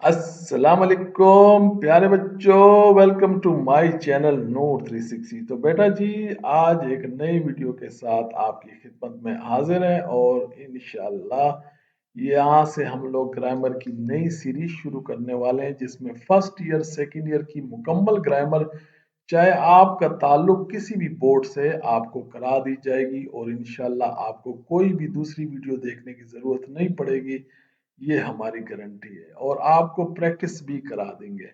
अस्सलाम वालेकुम प्यारे बच्चों, वेलकम टू माय चैनल नूर 360। तो बेटा जी, आज एक नई वीडियो के साथ आपकी खिदमत में हाजिर है और इंशाल्लाह यहाँ से हम लोग ग्रामर की नई सीरीज शुरू करने वाले हैं, जिसमें फर्स्ट ईयर सेकंड ईयर की मुकम्मल ग्रामर, चाहे आपका ताल्लुक किसी भी बोर्ड से, आपको करा दी जाएगी और इंशाल्लाह आपको कोई भी दूसरी वीडियो देखने की ज़रूरत नहीं पड़ेगी। ये हमारी गारंटी है और आपको प्रैक्टिस भी करा देंगे।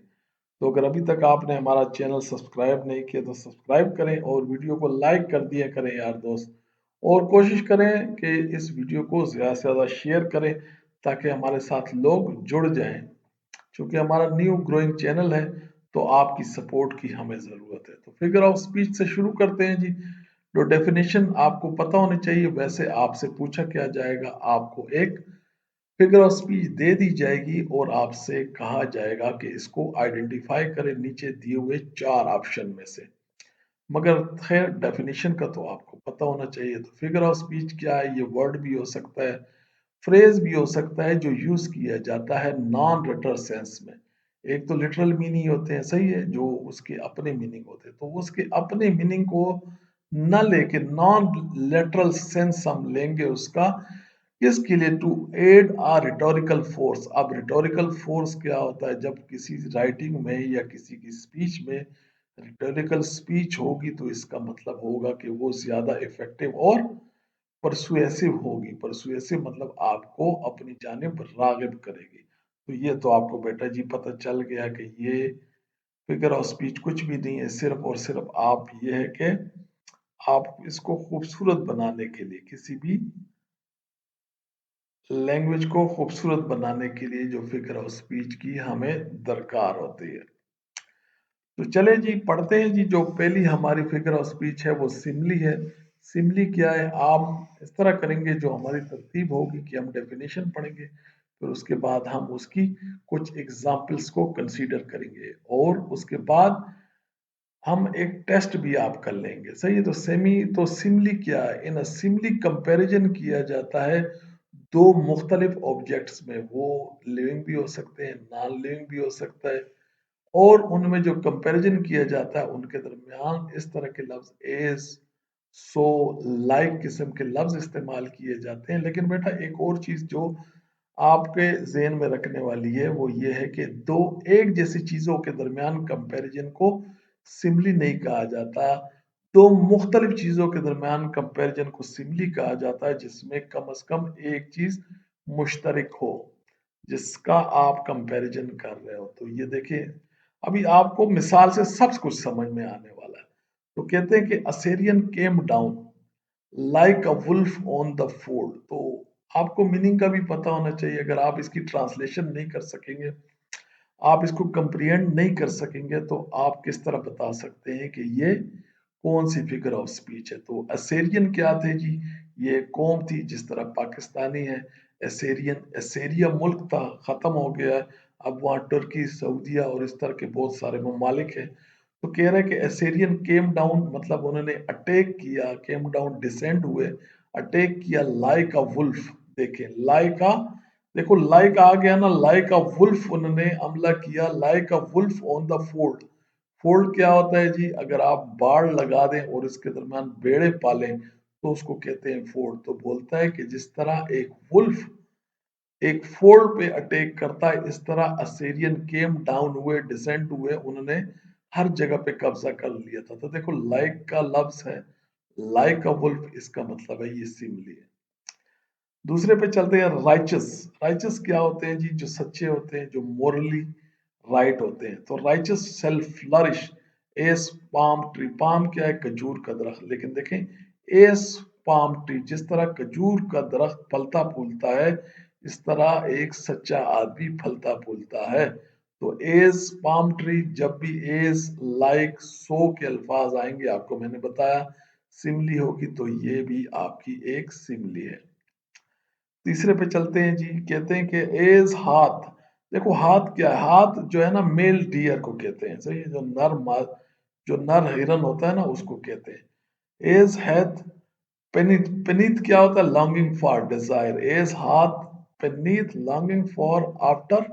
तो अगर अभी तक आपने हमारा चैनल सब्सक्राइब नहीं किया तो सब्सक्राइब करें और वीडियो को लाइक कर दिया करें यार दोस्त। और कोशिश करें कि इस वीडियो को ज़्यादा से ज़्यादा शेयर करें ताकि हमारे साथ लोग जुड़ जाएं। क्योंकि हमारा न्यू ग्रोइंग चैनल है, तो आपकी सपोर्ट की हमें ज़रूरत है। तो फिगर ऑफ स्पीच से शुरू करते हैं जी। जो डेफिनेशन आपको पता होनी चाहिए, वैसे आपसे पूछा क्या जाएगा, आपको एक फिगर ऑफ स्पीच दे दी जाएगी और आपसे कहा जाएगा कि इसको आइडेंटिफाई करें नीचे दिए हुए चार ऑप्शन में से। मगर खैर, डेफिनेशन का तो आपको पता होना चाहिए। तो फिगर ऑफ स्पीच क्या है? ये वर्ड भी हो सकता है, फ्रेज भी हो सकता है, जो यूज किया जाता है नॉन लिटरल सेंस में। एक तो लिटरल मीनिंग होते हैं, सही है, जो उसके अपने मीनिंग होते हैं, तो उसके अपने मीनिंग को न लेके नॉन लिटरल सेंस हम लेंगे उसका। इसके लिए to add a rhetorical force. अब रिटोरिकल फोर्स क्या होता है? जब किसी राइटिंग में या किसी की स्पीच में रिटोरिकल स्पीच होगी, तो इसका मतलब होगा कि वो ज्यादा इफेक्टिव और परसुएसिव होगी। परसुएसिव मतलब आपको अपनी जानिब रागिब करेगी। तो ये तो आपको बेटा जी पता चल गया कि ये फिगर ऑफ स्पीच कुछ भी नहीं है, सिर्फ और सिर्फ आप ये है कि आप इसको खूबसूरत बनाने के लिए, किसी भी लैंग्वेज को खूबसूरत बनाने के लिए जो फिगर ऑफ स्पीच की हमें दरकार होती है। तो चले जी, पढ़ते हैं जी। जो पहली हमारी फिगर ऑफ स्पीच है वो सिमली है। सिमली क्या है? आप इस तरह करेंगे, जो हमारी तरतीब होगी कि हम डेफिनेशन पढ़ेंगे, फिर उसके बाद हम उसकी कुछ एग्जाम्पल्स को कंसीडर करेंगे और उसके बाद हम एक टेस्ट भी आप कर लेंगे। सही है। तो सिमली क्या है? इन सिमली कंपैरिजन किया जाता है दो मुख्तलिफ ऑब्जेक्ट्स में। वो लिविंग भी हो सकते हैं, नॉन लिविंग भी हो सकता है, और उनमें जो कंपैरिजन किया जाता है उनके दरमियान इस तरह के लफ्ज एज, सो, लाइक किस्म के लफ्ज इस्तेमाल किए जाते हैं। लेकिन बेटा, एक और चीज जो आपके जेहन में रखने वाली है वो ये है कि दो एक जैसी चीजों के दरमियान कंपैरिजन को सिमली नहीं कहा जाता। दो मुख्तलिफ चीजों के दरमियान कंपैरिजन को सिमली कहा जाता है, जिसमें कम से कम एक चीज मुश्तरक हो, जिसका आप कंपैरिजन कर रहे हो। तो ये देखिए, अभी आपको मिसाल से सब कुछ समझ में आने वाला है। तो कहते हैं कि Assyrian came down like a wolf on the fold. तो आपको मीनिंग का भी पता होना चाहिए। अगर आप इसकी ट्रांसलेशन नहीं कर सकेंगे, आप इसको कंप्रिहेंड नहीं कर सकेंगे, तो आप किस तरह बता सकते हैं कि ये कौन सी फिगर ऑफ स्पीच है? तो असेरियन क्या थे जी? ये कौम थी, जिस तरह पाकिस्तानी है। एसेरियन, एसेरिया मुल्क था, खत्म हो गया है। अब वहाँ तुर्की, सऊदिया और इस तरह के बहुत सारे ममालिक हैं। तो कह रहे हैं कि एसेरियन केम डाउन मतलब उन्होंने अटैक किया, केम डाउन डिसेंड हुए, अटैक किया लाइक अ वुल्फ। देखें, लाइक अ, देखो लाइक आ गया ना, लाइक अ वुल्फ उन्होंने हमला किया, like a wolf on the fold. Fold क्या होता है जी? अगर आप बाढ़ लगा दें और इसके दरमियान बेड़े पालें, तो उसको कहते हैं फोल्ड। तो बोलता है कि जिस तरह एक वुल्फ एक फोल्ड पे अटैक करता है, इस तरह असेरियन केम डाउन हुए, डिसेंट हुए, उन्होंने हर जगह पे कब्जा कर लिया था। तो देखो, लाइक का लफ्ज है, लाइक अ वुल्फ, इसका मतलब है ये सिमली है। दूसरे पे चलते हैं, राइचस। राइचस क्या होते हैं जी? जो सच्चे होते हैं, जो मोरली राइट होते हैं। तो righteous shall flourish as palm tree. Palm क्या है? खजूर का दरख्त। लेकिन देखें, एस पाम ट्री, जिस तरह खजूर का दरख्त फलता फूलता है, इस तरह एक सच्चा आदमी फलता फूलता है। तो एज पाम ट्री, जब भी एज, लाइक, सो के अल्फाज आएंगे, आपको मैंने बताया सिमली होगी, तो ये भी आपकी एक सिमली है। तीसरे पे चलते हैं जी। कहते हैं कि एज हाथ। देखो, हाथ क्या है? हाथ जो है ना, मेल डियर को कहते हैं। सही है। जो नर हिरन होता है ना, उसको कहते हैं। As hath पेनिथ। पेनिथ क्या होता है? Longing for, desire. As hath panteth, longing for, after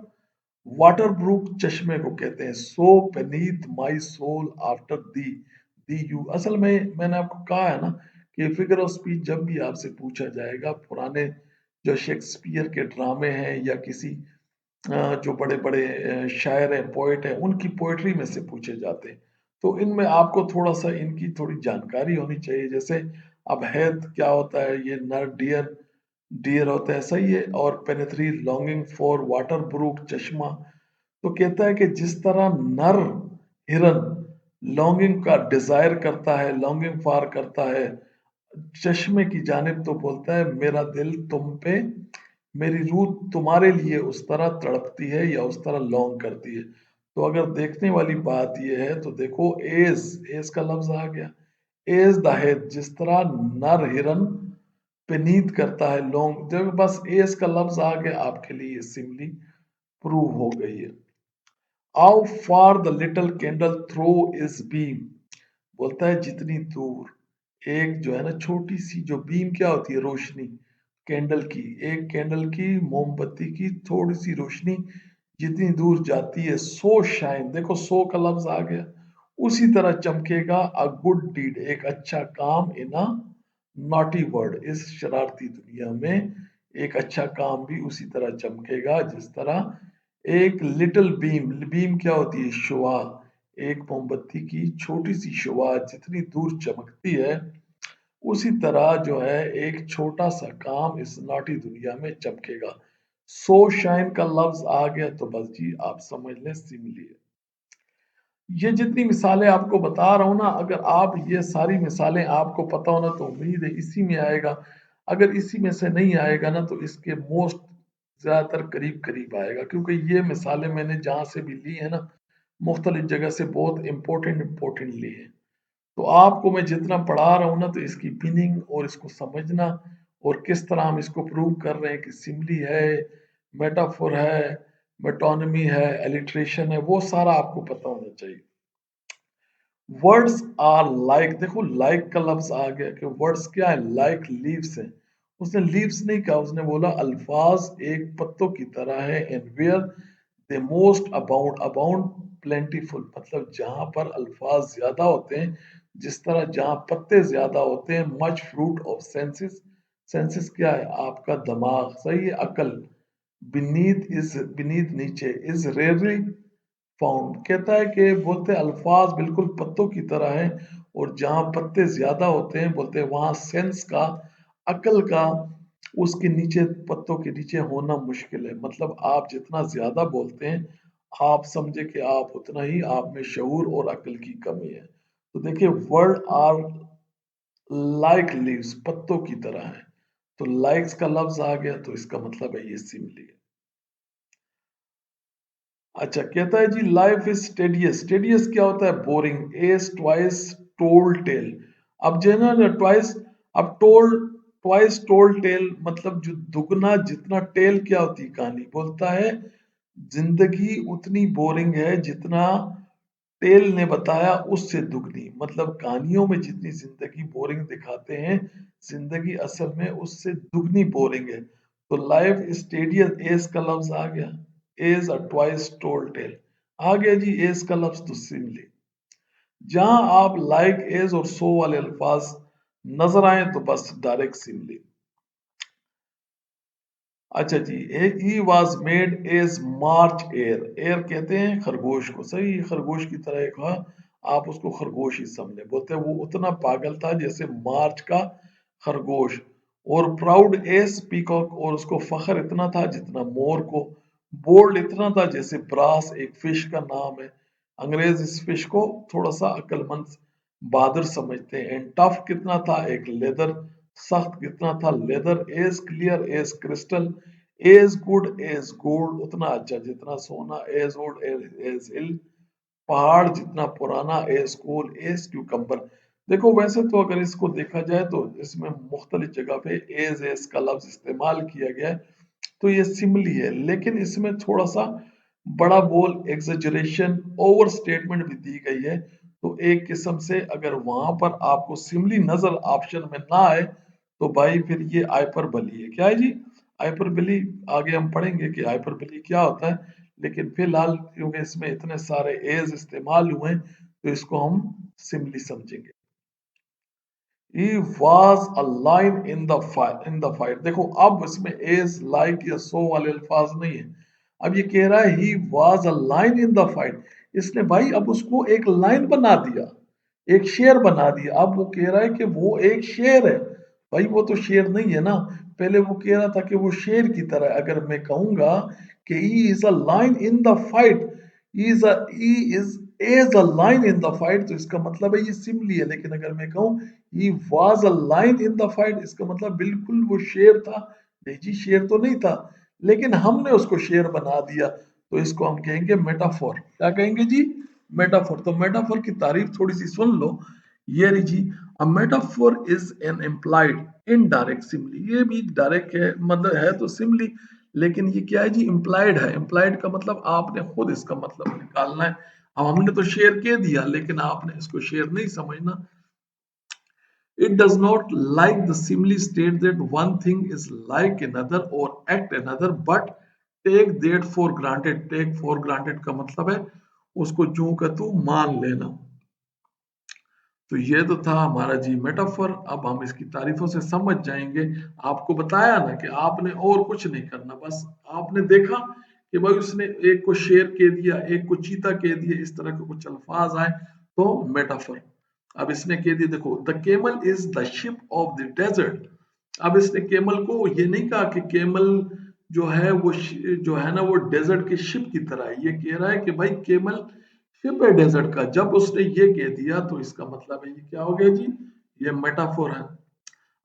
water brook चश्मे को कहते हैं। So beneath my soul after thee you. असल में मैंने आपको कहा है ना कि फिगर ऑफ स्पीच जब भी आपसे पूछा जाएगा, पुराने जो शेक्सपियर के ड्रामे हैं या किसी जो बड़े बड़े शायर हैं, पोएट हैं, उनकी पोएट्री में से पूछे जाते हैं। तो इनमें आपको थोड़ा सा इनकी थोड़ी जानकारी होनी चाहिए। जैसे अब हैत क्या होता है, ये नर डियर डियर होता है, सही है। और पेनेथ्री लॉन्गिंग फॉर वाटर ब्रूक चश्मा। तो कहता है कि जिस तरह नर हिरन लॉन्गिंग का डिजायर करता है, लॉन्गिंग फॉर करता है चश्मे की जानिब, तो बोलता है मेरा दिल तुम पे, मेरी रूह तुम्हारे लिए उस तरह तड़पती है या उस तरह लॉन्ग करती है। तो अगर देखने वाली बात यह है तो देखो, एज का लफ्ज आ गया। एज द हेड, जिस तरह नर हिरन पे नींद करता है लॉन्ग, देखो बस एज का लफ्ज आ गया, आपके लिए सिमली प्रूव हो गई है। How far the little candle throw is beam. बोलता है जितनी दूर एक जो है ना छोटी सी जो बीम क्या होती है, रोशनी, कैंडल की, एक कैंडल की, मोमबत्ती की थोड़ी सी रोशनी जितनी दूर जाती है, सो शाइन, देखो सो का लफ्ज आ गया, उसी तरह चमकेगा अ गुड डीड, एक अच्छा काम, इन अ नॉटी वर्ल्ड, इस शरारती दुनिया में एक अच्छा काम भी उसी तरह चमकेगा जिस तरह एक लिटिल बीम, बीम क्या होती है, शुआ, एक मोमबत्ती की छोटी सी शुआ जितनी दूर चमकती है, उसी तरह जो है एक छोटा सा काम इस नाटी दुनिया में चमकेगा। सो शाइन का लफ्ज आ गया तो बस जी आप समझ लें सिमली है। ये जितनी मिसालें आपको बता रहा हूं ना, अगर आप ये सारी मिसालें आपको पता हो ना, तो उम्मीद है इसी में आएगा। अगर इसी में से नहीं आएगा ना, तो इसके मोस्ट ज्यादातर करीब करीब आएगा, क्योंकि ये मिसालें मैंने जहां से भी ली है ना, मुख्तलिफ जगह से बहुत इंपॉर्टेंट ली है। तो आपको मैं जितना पढ़ा रहा हूँ ना, तो इसकी मीनिंग और इसको समझना और किस तरह हम इसको प्रूव कर रहे हैं कि सिमली है, मेटाफोर है, मेटोनमी है, एलिट्रेशन है, वो सारा आपको पता होना चाहिए। वर्ड्स आर लाइक, देखो लाइक का लफ्ज आ गया कि वर्ड्स क्या है, लाइक लीव्स है। उसने लीव्स नहीं कहा, उसने बोला अल्फाज एक पत्तों की तरह है, and where they most abound, abound plentiful, मतलब जहां पर अल्फाज ज्यादा होते हैं, जिस तरह जहां पत्ते ज्यादा होते हैं, much fruit of senses, senses क्या है, आपका दिमाग, सही है, अकल, बीनीथ नीचे, इज रेयरली फाउंड, कहता है कि बोलते हैं अल्फाज बिल्कुल पत्तों की तरह हैं, और जहां पत्ते ज्यादा होते हैं बोलते हैं वहां सेंस का, अकल का, उसके नीचे, पत्तों के नीचे होना मुश्किल है। मतलब आप जितना ज्यादा बोलते हैं, आप समझे कि आप उतना ही आप में शऊर और अकल की कमी है। तो देखिए, वर्ड आर लाइक लीव्स, पत्तों की तरह है। तो लाइक्स का लफ्ज आ गया, तो इसका मतलब है ये सिमली है। अच्छा, कहता है जी लाइफ इज टेडियस, टेडियस क्या होता है, boring, as twice told tale. अब जो है ना ट्वाइस, अब टोल्ड, ट्वाइस टोल्ड टेल मतलब जो दुगना जितना, टेल क्या होती है, कहानी, बोलता है जिंदगी उतनी बोरिंग है जितना टेल ने बताया उससे दुगनी, मतलब कहानियों में जितनी जिंदगी बोरिंग दिखाते हैं, जिंदगी असल में उससे दुगनी बोरिंग है। तो लाइफ स्टेडियस, एज का लफ्ज आ गया, as a twice told tale आ गया जी, एज का लफ्ज तो सिमली। जहां आप लाइक, एज और सो वाले अल्फाज नजर आए तो बस डायरेक्ट सिमली। अच्छा जी, he was mad as March hare, hare कहते हैं खरगोश को, सही, खरगोश की तरह एक, हाँ, आप उसको खरगोश ही समझे, बोलते हैं वो उतना पागल था जैसे मार्च का खरगोश। और प्राउड एज पीकॉक, और उसको फख्र इतना था जितना मोर को। बोल्ड इतना था जैसे ब्रास, एक फिश का नाम है। अंग्रेज इस फिश को थोड़ा सा अक्लमंद, बहादुर समझते हैं। एंड टफ कितना था, एक लेदर, सख्त कितना था, leather. As clear, as crystal, as good, as gold, उतना अच्छा जितना सोना। एज ओल्ड, एज हिल, पहाड़ जितना पुराना। As cool, as cucumber. देखो वैसे तो अगर इसको देखा जाए तो इसमें मुख्तलिफ जगह पे एज का लफ्ज इस्तेमाल किया गया है, तो ये सिमली है, लेकिन इसमें थोड़ा सा बड़ा बोल, एग्जेजरेशन, ओवर स्टेटमेंट भी दी गई है। तो एक किस्म से अगर वहां पर आपको सिमली नजर ऑप्शन में ना आए, तो भाई फिर ये हाइपरबली है। क्या है जी, हाइपरबली, आगे हम पढ़ेंगे कि हाइपरबली क्या होता है। लेकिन फिलहाल क्योंकि इसमें इतने सारे एज इस्तेमाल हुए हैं तो इसको हम सिमली समझेंगे। He was a lion in the fight। देखो अब इसमें is like या so वाले अल्फाज नहीं है। अब ये कह रहा है he was a lion in the fight। इसने भाई अब उसको एक लाइन बना दिया, एक शेर बना दिया। अब वो कह रहा है कि वो एक शेर है। भाई वो तो शेर नहीं है ना। पहले वो कह रहा था कि वो शेर की तरह है। अगर मैं कहूंगा कि he is a lion in the fight, he is a lion in the fight, तो इसका मतलब है ये सिमली है। लेकिन अगर मैं कहूँ he was a lion in the fight, इसका मतलब बिल्कुल वो शेर था। नहीं जी, शेर तो नहीं था, लेकिन हमने उसको शेर बना दिया, तो इसको हम कहेंगे मेटाफोर। क्या कहेंगे जी? मेटाफोर। तो मेटाफोर की तारीफ थोड़ी सी सुन लो। ये रही जी, a metaphor is an implied indirect simile. ये भी डायरेक्ट है, मतलब है तो सिमली, लेकिन ये क्या है जी? इम्प्लाइड है। इम्प्लाइड का मतलब आपने खुद इसका मतलब निकालना है। अब हमने तो शेर कह दिया, लेकिन आपने इसको शेर नहीं समझना। It does not, like the simile state, that one thing is like another or act another, but take that for granted। Take for granted का मतलब है उसको जो का तू मान लेना। तो ये तो था हमारा जी मेटाफर। अब हम इसकी तारीफों से समझ जाएंगे। आपको बताया ना कि आपने और कुछ नहीं करना, बस आपने देखा कि भाई उसने एक को शेर कह दिया, एक को चीता कह दिया, इस तरह के कुछ अल्फाज आए तो मेटाफर। अब इसने कह दिया, देखो, the camel is the ship of the desert. अब इसने केमल को ये नहीं कहा कि केमल जो है वो जो है ना वो डेजर्ट के शिप की तरह है। ये कह रहा है कि भाई केमल शिप है डेजर्ट का। जब उसने ये कह दिया तो इसका मतलब है ये क्या हो गया जी? ये मेटाफोर है।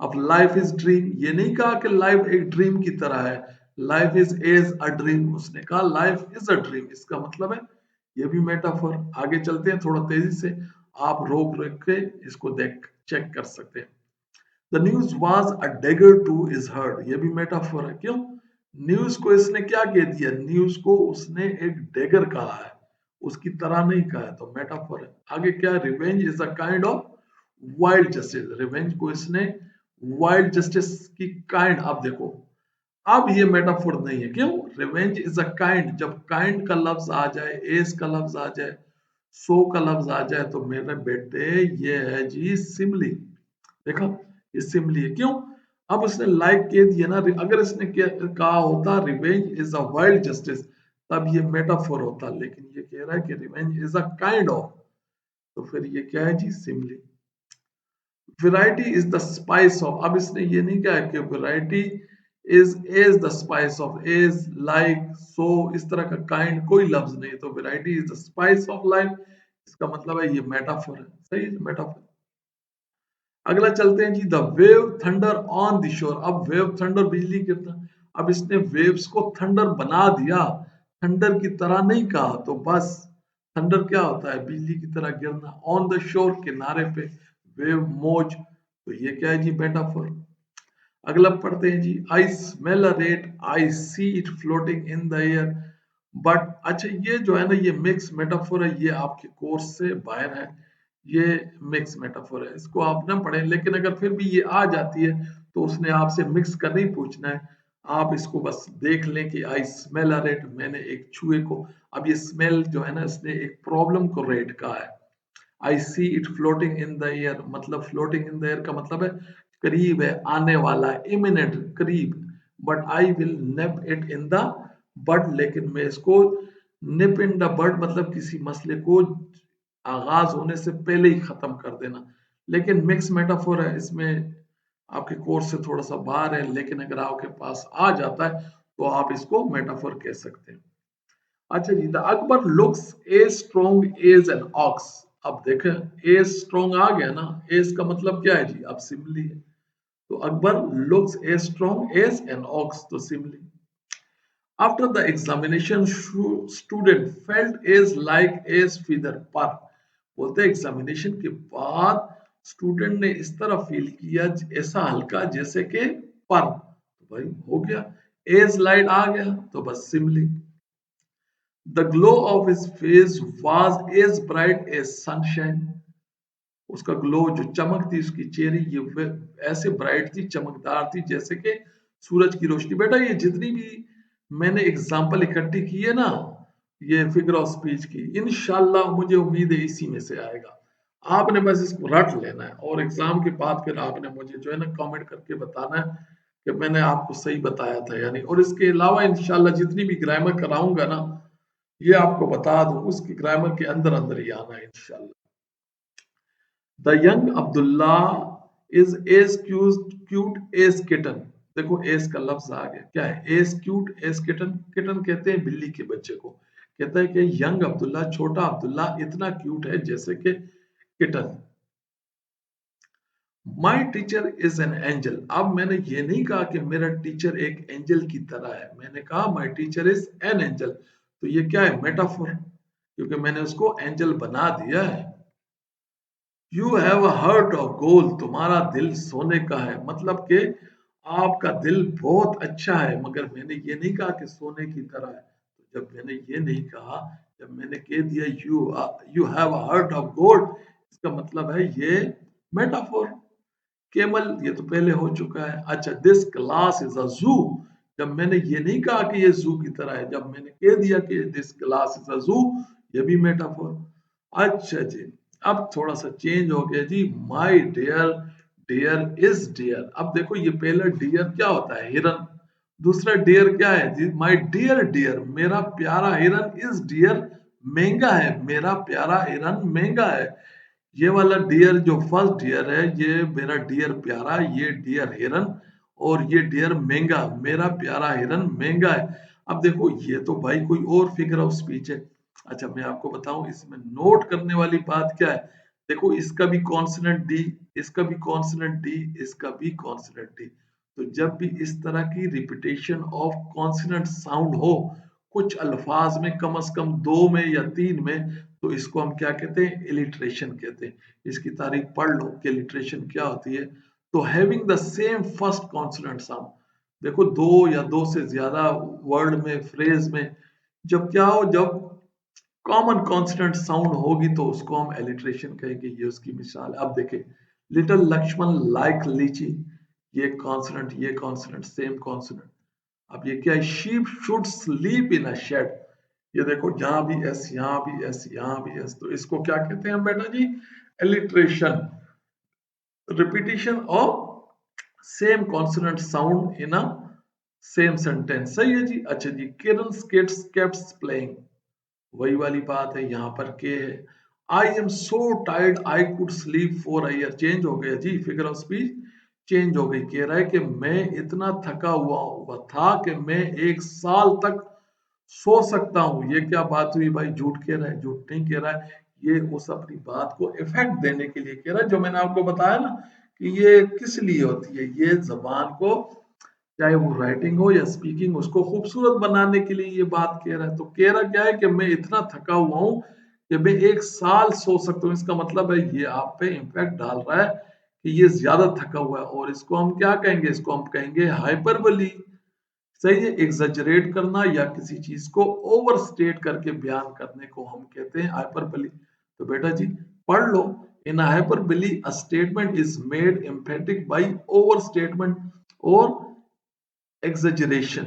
अब लाइफ इज ड्रीम, ये नहीं कहा कि लाइफ एक ड्रीम की तरह है। Life is as a dream, उसने कहा लाइफ इज अ ड्रीम। इसका मतलब है ये भी मेटाफोर। आगे चलते हैं थोड़ा तेजी से, आप रोक रोक के इसको देख चेक कर सकते हैं। The news was a dagger to his heart, ये भी मेटाफोर है। क्यों? न्यूज को इसने क्या कह दिया? न्यूज को उसने एक डेगर कहा है, उसकी तरह नहीं कहा है, तो मेटाफोर है। आगे क्या? Revenge is a kind of wild justice. Revenge को इसने वाइल्ड जस्टिस की काइंड। अब देखो, अब ये मेटाफोर नहीं है। क्यों? Revenge is a kind. जब काइंड का लफ्ज आ जाए, एस का लफ्ज आ जाए, सो का लफ्ज आ जाए, तो मेरे बेटे ये है जी सिमली। देखा, ये सिमली है। क्यों? अब उसने लाइक कह दिया ना। अगर इसने कहा होता revenge is a wild justice, तब ये मेटाफोर होता। लेकिन ये कह रहा है कि revenge is a kind of, तो फिर ये क्या है जी? Simile. Variety is the spice of. अब इसने ये नहीं कहा कि variety is the spice of, is like सो इस तरह का काइंड कोई लफ्ज नहीं। तो variety is the spice of life, इसका मतलब है ये मेटाफोर है। सही है, मेटाफोर। अगला चलते हैं जी, the wave thunder on the shore. अब वेव थंडर, बिजली गिरना। अब इसने वेव्स को थंडर बना दिया, थंडर की तरह नहीं कहा। तो बस थंडर क्या होता है? बिजली की तरह गिरना। ऑन द शोर, किनारे पे, वेव मौज, तो ये क्या है जी? मेटाफोर। अगला पढ़ते हैं जी, I smell a rat, I see it floating in the air. But अच्छा, ये जो है ना ये मिक्स मेटाफोर है, ये आपके कोर्स से बाहर है। ये मिक्स मेटाफोर है, इसको आप ना पढ़ें। लेकिन अगर फिर भी ये आ जाती है तो उसने आपसे मिक्स कर नहीं पूछना है। आप इसको बस देख लें कि आई स्मेल अ रेट, मैंने एक चूहे को। अब ये स्मेल जो है ना, इसने एक प्रॉब्लम को रेट कहा है। I see it floating in the air, मतलब फ्लोटिंग इन द एयर का मतलब है करीब है, आने वाला है, इमिनेंट, करीब। But I will nip it in the bud, लेकिन मैं इसको निप इन द बड मतलब किसी मसले को आगाज होने से पहले ही खत्म कर देना। लेकिन मिक्स मेटाफोर है, इसमें आपके कोर्स से थोड़ा सा बाहर है, लेकिन अगर आपके पास आ जाता है तो आप इसको मेटाफोर कह सकते हैं। अच्छा जी, the Akbar looks a strong as an ox. अब देखें, एज स्ट्रॉन्ग आ गया ना, एज का मतलब क्या है जी? अब सिमली है। तो Akbar looks a strong as an ox, तो simile. After the examination student felt as like as feather पर। बोलते एग्जामिनेशन के बाद स्टूडेंट ने इस तरह फील किया, ऐसा हल्का जैसे कि पर। तो भाई हो गया, एज लाइट आ गया, तो बस Simli. The glow of his face was as bright as sunshine। उसका ग्लो, जो चमक थी उसकी चेहरे, ये ऐसे ब्राइट थी, चमकदार थी जैसे कि सूरज की रोशनी। बेटा ये जितनी भी मैंने एग्जाम्पल इकट्ठी की है ना, ये फिगर ऑफ स्पीच की। इंशाल्लाह मुझे उम्मीद है इसी में से आएगा। आपने बस इसको रट लेना है और एग्जाम के बाद फिर आपने मुझे जो है ना कमेंट करके बताना है कि मैंने आपको सही बताया था यानी। और इसके अलावा इंशाल्लाह जितनी भी ग्रामर कराऊंगा ना ये आपको बता दूं, उसकी ग्रामर के अंदर अंदर ही आना है इंशाल्लाह। The young Abdullah is as cute as kitten. देखो एज का लफ्ज आ गया, क्या है? As cute as kitten. Kitten कहते हैं बिल्ली के बच्चे को। कहता है कि यंग अब्दुल्ला, छोटा अब्दुल्ला इतना क्यूट है जैसे कि kitten. My teacher is an angel. अब मैंने ये नहीं कहा कि मेरा टीचर एक एंजल की तरह है, मैंने कहा my teacher is an angel. तो ये क्या है? मेटाफोर, क्योंकि मैंने उसको एंजल बना दिया है। You have a heart of gold. तुम्हारा दिल सोने का है, मतलब कि आपका दिल बहुत अच्छा है। मगर मैंने ये नहीं कहा कि सोने की तरह है। तो जब मैंने ये नहीं कहा, जब मैंने कह दिया you have a heart of gold, इसका मतलब है ये मेटाफोर। केवल ये तो पहले हो चुका है। अच्छा, दिस क्लास इज अ जू। जब मैंने ये नहीं कहा कि ये जू की तरह है, जब मैंने कह दिया कि दिस क्लास इज अ जू, ये भी मेटाफोर। अच्छा जी, अब थोड़ा सा चेंज हो गया जी। My dear, dear is dear. अब देखो ये पहला डियर क्या होता है? हिरन। दूसरा डियर क्या है जी? माय डियर डियर, मेरा प्यारा हिरन। इज डियर, महंगा है, मेरा प्यारा हिरन महंगा है। ये वाला डियर जो फर्स्ट डियर है, ये मेरा डियर प्यारा, ये डियर हिरन, और ये डियर महंगा, मेरा प्यारा हिरन महंगा है। अब देखो ये तो भाई कोई और फिगर ऑफ स्पीच है। अच्छा मैं आपको बताऊं इसमें नोट करने वाली बात क्या है। देखो इसका भी कॉन्सोनेंट डी, इसका भी कॉन्सोनेंट डी, इसका भी कॉन्सोनेंट डी। तो जब भी इस तरह की रिपीटेशन ऑफ कॉन्सोनेंट साउंड हो कुछ अल्फाज में, कम से कम दो में या तीन में, तो इसको हम क्या कहते हैं? इलिट्रेशन कहते हैं। इसकी तारीख पढ़ लो कि इलिट्रेशन क्या होती है। तो having the same first consonant sound. देखो दो या दो से ज्यादा वर्ड में, फ्रेज में जब क्या हो, जब कॉमन कॉन्सोनेंट साउंड होगी तो उसको हम एलिट्रेशन कहेंगे। ये उसकी मिसाल। अब देखें, लिटिल लक्ष्मण लाइक लीची, ये कॉन्सोनेंट, ये कॉन्सोनेंट, सेम कॉन्सोनेंट। अब ये क्या है? Sheep should sleep in a shed. ये देखो जहां भी एस, यहां भी एस, यहां भी एस, तो इसको क्या कहते हैं बेटा जी? Alliteration, repetition of same consonant sound in a same sentence. सही है जी। अच्छा जी, किरण किड्स केप्ट प्लेइंग, वही वाली बात है, यहाँ पर के है। I am so tired I could sleep for a year. Change हो गया जी, फिगर ऑफ स्पीच चेंज हो गई। कह रहा है कि मैं इतना थका हुआ था कि मैं एक साल तक सो सकता हूँ। ये क्या बात हुई भाई? झूठ कह रहा है? झूठ नहीं कह रहा है, ये उस अपनी बात को इफेक्ट देने के लिए कह रहा है। जो मैंने आपको बताया ना कि ये किस लिए होती है, ये जबान को, चाहे वो राइटिंग हो या स्पीकिंग, उसको खूबसूरत बनाने के लिए ये बात कह रहा है। तो कह रहा क्या है कि मैं इतना थका हुआ हूं कि मैं एक साल सो सकता हूँ। इसका मतलब है ये आप पे इम्पैक्ट डाल रहा है कि ये ज्यादा थका हुआ है। और इसको हम क्या कहेंगे? इसको हम कहेंगे हाइपरबोली। सही है। एग्जैजरेट करना या किसी चीज को ओवर स्टेट करके बयान करने को हम कहते हैं हाइपरबोली। तो बेटा जी पढ़ लो। In hyperbole a statement is made emphatic by over statement और exaggeration।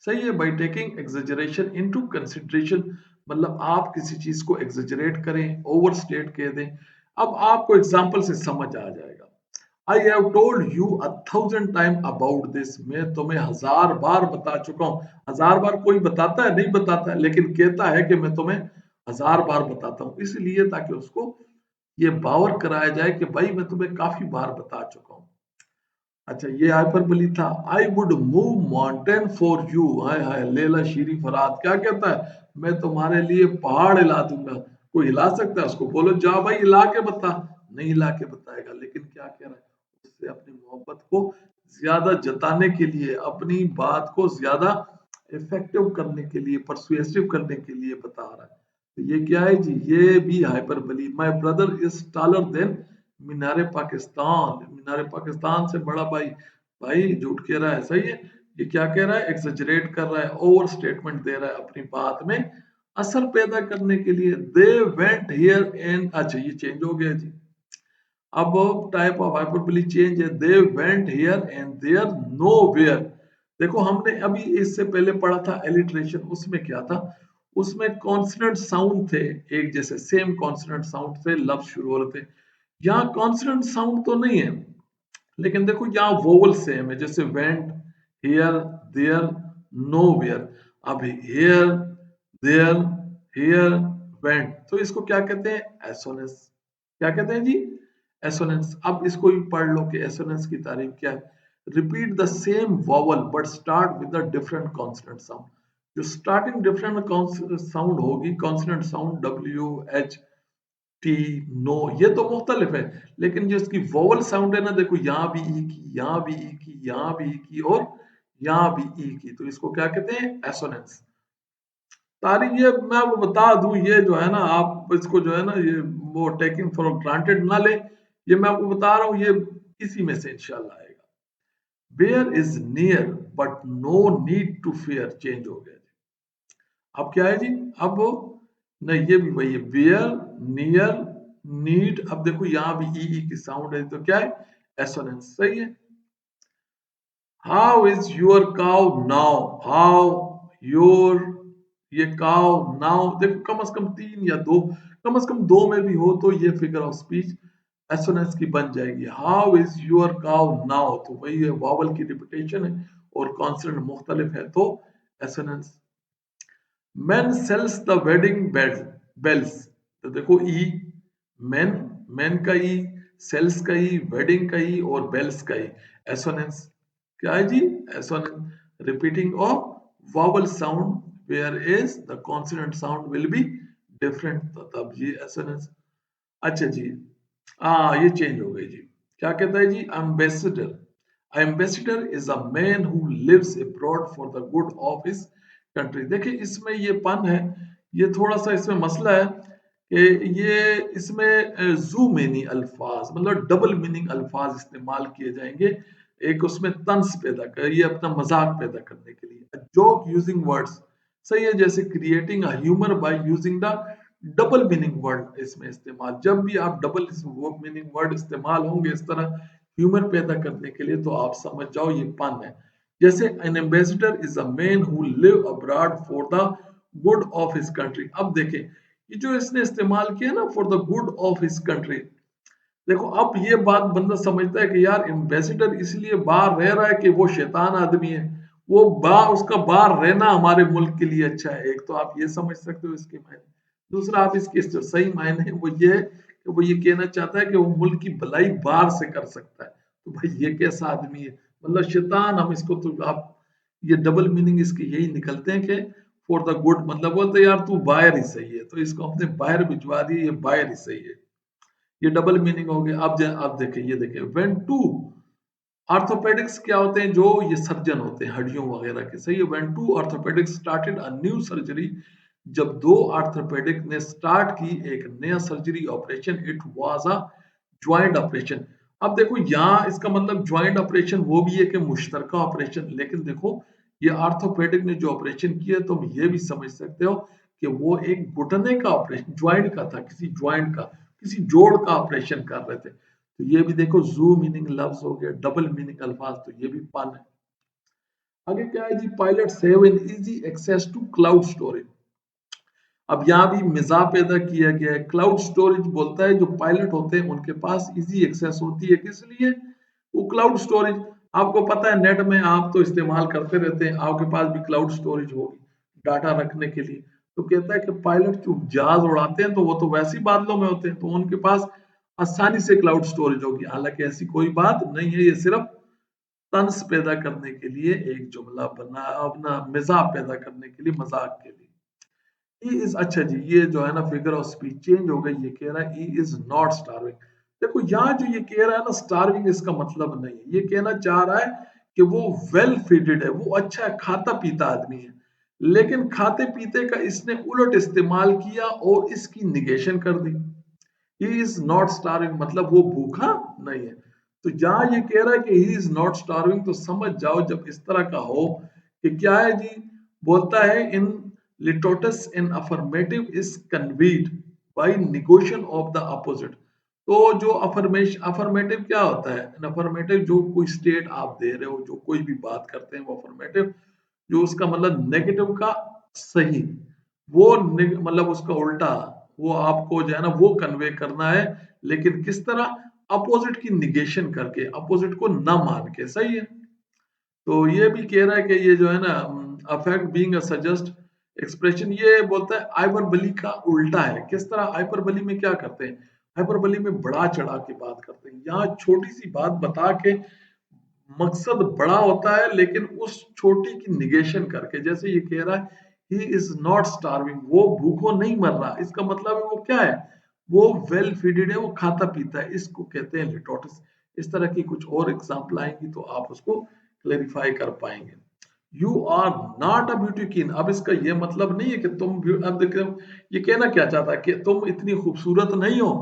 सही है, by taking exaggeration into consideration. मतलब आप किसी चीज को एक्सेजरेट करें, ओवर स्टेट कह दें। अब आपको एग्जांपल से समझ आ जाएगा। I have told you 1,000 time about this. मैं तुम्हें 1000 बार बता चुका हूं। 1000 बार कोई बताता है? नहीं बताता है, लेकिन कहता है कि मैं तुम्हें 1000 बार बताता हूं, इसलिए ताकि उसको ये बावर कराया जाए कि भाई मैं तुम्हें काफी बार बता चुका हूं। अच्छा ये हाइपरबोली था। I would move mountain for you. हाय हाय, लेला शीरी फराद क्या कहता है? मैं तुम्हारे लिए पहाड़ हिला दूंगा। कोई हिला सकता है? उसको बोलो जा भाई हिला के बता। नहीं हिला के बताएगा, लेकिन क्या कह रहा है? उससे अपनी मोहब्बत को ज्यादा जताने के लिए, अपनी बात को ज्यादा इफेक्टिव करने के लिए, परसुएसिव करने के लिए बता रहा है। तो ये क्या है जी? ये भी hyperbole. My brother is taller than मीनारे पाकिस्तान। मीनारे पाकिस्तान से बड़ा भाई। भाई झूठ कह रहा है। सही है। ये क्या कह रहा है? एक्सेजरेट कर रहा है, ओवर स्टेटमेंट दे रहा है अपनी बात में असर पैदा करने के लिए। दे वेंट हियर एंड, अच्छा ये चेंज हो गया जी। अब टाइप ऑफ हाइपरबोली चेंज है। They went here and there nowhere. देखो हमने अभी इससे पहले पढ़ा था एलिट्रेशन, उसमें क्या था? उसमें कॉन्सोनेंट साउंड थे एक जैसे, सेम कॉन्सोनेंट साउंड से लफ्ज शुरू हो रहे थे। यहाँ कॉन्सोनेंट साउंड तो नहीं है, लेकिन देखो यहाँ वोवल सेम है, जैसे वेंट, हियर, देयर, नोवेयर। अब हियर, देयर, हियर, वेंट, तो इसको क्या कहते हैं? एसोनेंस। क्या कहते हैं जी? एसोनेंस। अब इसको भी पढ़ लो कि एसोनेंस की तारीफ क्या है। Repeat the same vowel but start with a different consonant sound. जो स्टार्टिंग डिफरेंट साउंड होगी, consonant sound W, H, T, no, ये तो मुख्तलिफ है, लेकिन जो इसकी वोवल साउंड है ना, देखो यहाँ भी ई की, यहाँ भी ई की, यहाँ भी ई की और यहाँ भी ई की, तो इसको क्या कहते हैं? एसोनेंस। तारीफ ये मैं आपको बता दूं, ये जो है ना, आप इसको जो है ना, ये वो टेकिंग फॉर ग्रांटेड ना ले, ये मैं आपको बता रहा हूँ, ये इसी में से इंशाल्लाह आएगा। Where is near but no need to fair, change हो गया। अब क्या है जी? अब नहीं, ये भी वही है, वेयर, नियर, नीड। अब देखो यहाँ भी ई की साउंड है, तो क्या है? एसोनेंस। सही है। How is your cow now, how your, ये काउ नाउ, देखो कम से कम तीन या दो, कम से कम दो में भी हो तो ये फिगर ऑफ स्पीच एसोनेंस की बन जाएगी। How is your cow now, तो वही है, वावल की रिपीटेशन है और कॉन्सोनेंट मुख्तलिफ है, तो assonance. Man sells the wedding bells, तो देखो ई, मैन, मैन का ई, सेल्स का ई, वेडिंग का ई और बेल्स का ई, एसोनेंस। क्या है जी? Assonance. Repeating of vowel sound where is the consonant sound will be different, तो तब ये एसोनेंस। अच्छा जी, ये चेंज हो गई जी। क्या कहता है जी? Ambassador. Ambassador is a man who lives abroad for the good of his country. देखिए इसमें ये पन है, ये थोड़ा सा इसमें मसला है कि ये इसमें जू मीनिंग अल्फाज, मतलब डबल मीनिंग अल्फाज इस्तेमाल किए जाएंगे। एक उसमें तंज पैदा कर, ये अपना मजाक पैदा करने के लिए, जोक यूजिंग वर्ड्स। सही है, जैसे creating a humour by using the double meaning word, इसमें इस्तेमाल, जब भी आप डबल मीनिंग वर्ड इस्तेमाल होंगे इस तरह ह्यूमर पैदा करने के लिए, तो आप समझ जाओ ये पन है। जैसे N ambassador is a man who live abroad for the good of his country. अब देखें ये जो इसने इस्तेमाल किया ना, for the good of his country, देखो अब ये बात बंदा समझता है कि यार एम्बेसडर इसलिए बाहर रह रहा है कि वो शैतान आदमी है, वो उसका बाहर रहना हमारे मुल्क के लिए अच्छा है। एक तो आप ये समझ सकते हो इसके मायने, दूसरा आप इसके जो सही मायने हैं वो ये है कि वो ये कहना चाहता है कि वो मुल्क की भलाई बाहर से कर सकता है। तो भाई ये कैसा आदमी है, मतलब शैतान, हम इसको, तो आप ये डबल मीनिंग इसके यही निकलते हैं कि फॉर द गुड, मतलब बोलते यार तू बाहर ही सही है, तो इसको हमने बाहर भिजवा दी, ये बाहर ही सही है, ये डबल मीनिंग हो गया। अब देखें, ये देखें, व्हेन टू ऑर्थोपेडिक्स क्या होते हैं? जो ये सर्जन होते हैं हड्डियों वगैरह के, सही है। When two orthopaedics started a new surgery, जब दो ऑर्थोपेडिक ने स्टार्ट की एक नया surgery operation, it was a joint operation. अब देखो यहाँ इसका मतलब ज्वाइंट ऑपरेशन वो भी है कि मुश्तरका ऑपरेशन, लेकिन देखो ये ऑर्थोपेडिक ने जो ऑपरेशन किया, तुम ये भी समझ सकते हो कि वो एक घुटने का ऑपरेशन, ज्वाइंट का था, किसी ज्वाइंट का, किसी जोड़ का ऑपरेशन कर रहे थे। तो ये भी देखो जू मीनिंग लफ्ज हो गया, डबल मीनिंग अल्फाज, तो ये भी पन है। आगे क्या है जी? Pilot have an easy access to cloud storage. अब यहाँ भी मिजाह पैदा किया गया है। क्लाउड स्टोरेज बोलता है जो पायलट होते हैं उनके पास इजी एक्सेस होती है, किस लिए? वो क्लाउड स्टोरेज, आपको पता है नेट में आप तो इस्तेमाल करते रहते हैं, आपके पास भी क्लाउड स्टोरेज होगी डाटा रखने के लिए। तो कहता है कि पायलट जो जहाज उड़ाते हैं तो वो तो वैसे ही बादलों में होते हैं, तो उनके पास आसानी से क्लाउड स्टोरेज होगी। हालांकि ऐसी कोई बात नहीं है, ये सिर्फ तंज पैदा करने के लिए एक जुमला बना, अपना मिजाह पैदा करने के लिए, मजाक के लिए। ही इज, अच्छा जी, ये जो है ना फिगर ऑफ स्पीच चेंज हो गई, ये कह रहा है ही इज नॉट स्टार्विंग। देखो यहाँ जो ये कह रहा है ना स्टार्विंग, इसका मतलब नहीं है, ये कहना चाह रहा है कि वो वेल फीडेड है, वो अच्छा खाता पीता आदमी है, लेकिन खाते पीते का इसने उलट इस्तेमाल किया और इसकी निगेशन कर दी। ही इज नॉट स्टार्विंग मतलब वो भूखा नहीं है। तो जहां ये कह रहा है कि ही इज नॉट स्टार्विंग, तो समझ जाओ जब इस तरह का हो कि क्या है जी, बोलता है in litotes in affirmative is conveyed by negotiation of the opposite. तो जो अफर्मेटिव क्या होता है? इन अफर्मेटिव जो कोई स्टेट आप दे रहे हो, जो कोई भी बात करते हैं वो अफर्मेटिव, जो उसका मतलब नेगेटिव का सही, वो मतलब उसका उल्टा, वो आपको जो है ना वो कन्वे करना है, लेकिन किस तरह? अपोजिट की निगेशन करके, अपोजिट को न मान के, सही है। तो ये भी कह रहा है कि ये जो है ना affect being a suggest expression, ये बोलता है हाइपरबली का उल्टा है। किस तरह? हाइपरबली में क्या करते हैं? हाइपरबली में बढ़ा चढ़ा के बात करते हैं, यहाँ छोटी सी बात बता के मकसद बड़ा होता है, लेकिन उस छोटी की निगेशन करके, जैसे ये कह रहा है ही इज नॉट स्टार्विंग, वो भूखों नहीं मर रहा, इसका मतलब है वो क्या है? वो वेल फीडेड है, वो खाता पीता है, इसको कहते हैं लिटोटस। इस तरह की कुछ और एग्जाम्पल आएंगी तो आप उसको क्लेरिफाई कर पाएंगे। You are not a beauty queen, अब इसका ये मतलब नहीं है कि तुम अब देखो ये कहना क्या चाहता है कि तुम इतनी खूबसूरत नहीं हो,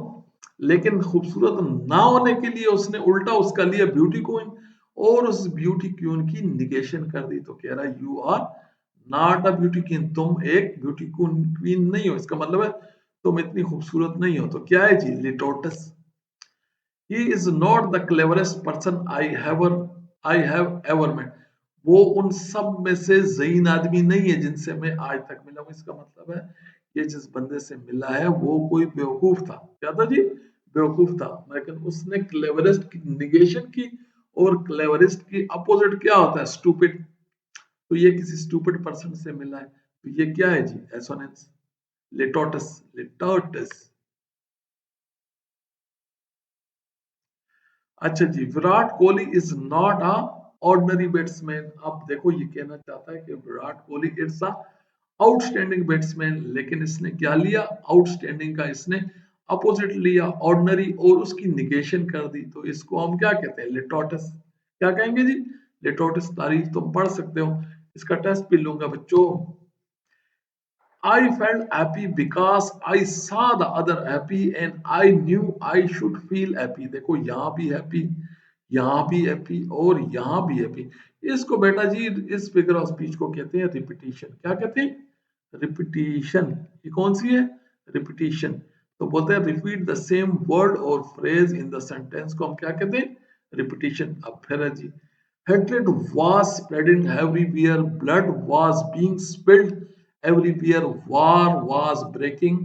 लेकिन खूबसूरत ना होने के लिए उसने उल्टा उसका लिया ब्यूटी क्वीन, और उस ब्यूटी क्वीन की निगेशन कर दी। तो कह रहा है you are not a beauty queen, तुम एक ब्यूटी क्वीन नहीं हो, इसका मतलब है तुम इतनी खूबसूरत नहीं हो। तो क्या है जी? Litotes. He is not the cleverest person I have ever met, वो उन सब में से ज़हीन आदमी नहीं है जिनसे मैं आज तक मिला हूं। इसका मतलब है ये जिस बंदे से मिला है वो कोई बेवकूफ था। क्या था जी? बेवकूफ था, लेकिन उसने क्लेवरेस्ट की निगेशन की, और क्लेवरेस्ट की अपोजिट क्या होता है? स्टूपिड। तो ये किसी स्टूपिड पर्सन से मिला है, तो ये क्या है जी? एसोनेंस। Litotes, litotes. अच्छा जी, Virat Kohli is not a ordinary batsman. अब देखो ये कहना चाहता है कि Virat Kohli it's a outstanding batsman, लेकिन इसने क्या लिया? आउटस्टैंडिंग का इसने अपोजिट लिया, ऑर्डिनरी, और उसकी निगेशन कर दी। तो इसको हम क्या कहते हैं? लिटोटस। क्या कहेंगे जी? लिटोटस। तारीफ तुम पढ़ सकते हो, इसका टेस्ट भी लूंगा बच्चों। I felt happy because I saw the other happy and I knew I should feel happy। देखो यहाँ भी हैप्पी, यहाँ भी हैप्पी, और यहाँ भी हैप्पी। इसको बेटा जी, इस फिगर ऑफ स्पीच को कहते हैं रिपीटिशन। क्या कहते हैं? रिपीटिशन। ये कौन सी है? रिपीटिशन। तो बोलते हैं रिपीट द सेम वर्ड और फ्रेज इन द सेंटेंस को हम क्या कहते हैं? रिपीटिशन। अब फिर है जी, hatred was spreading everywhere, blood was being spilled everywhere, war was breaking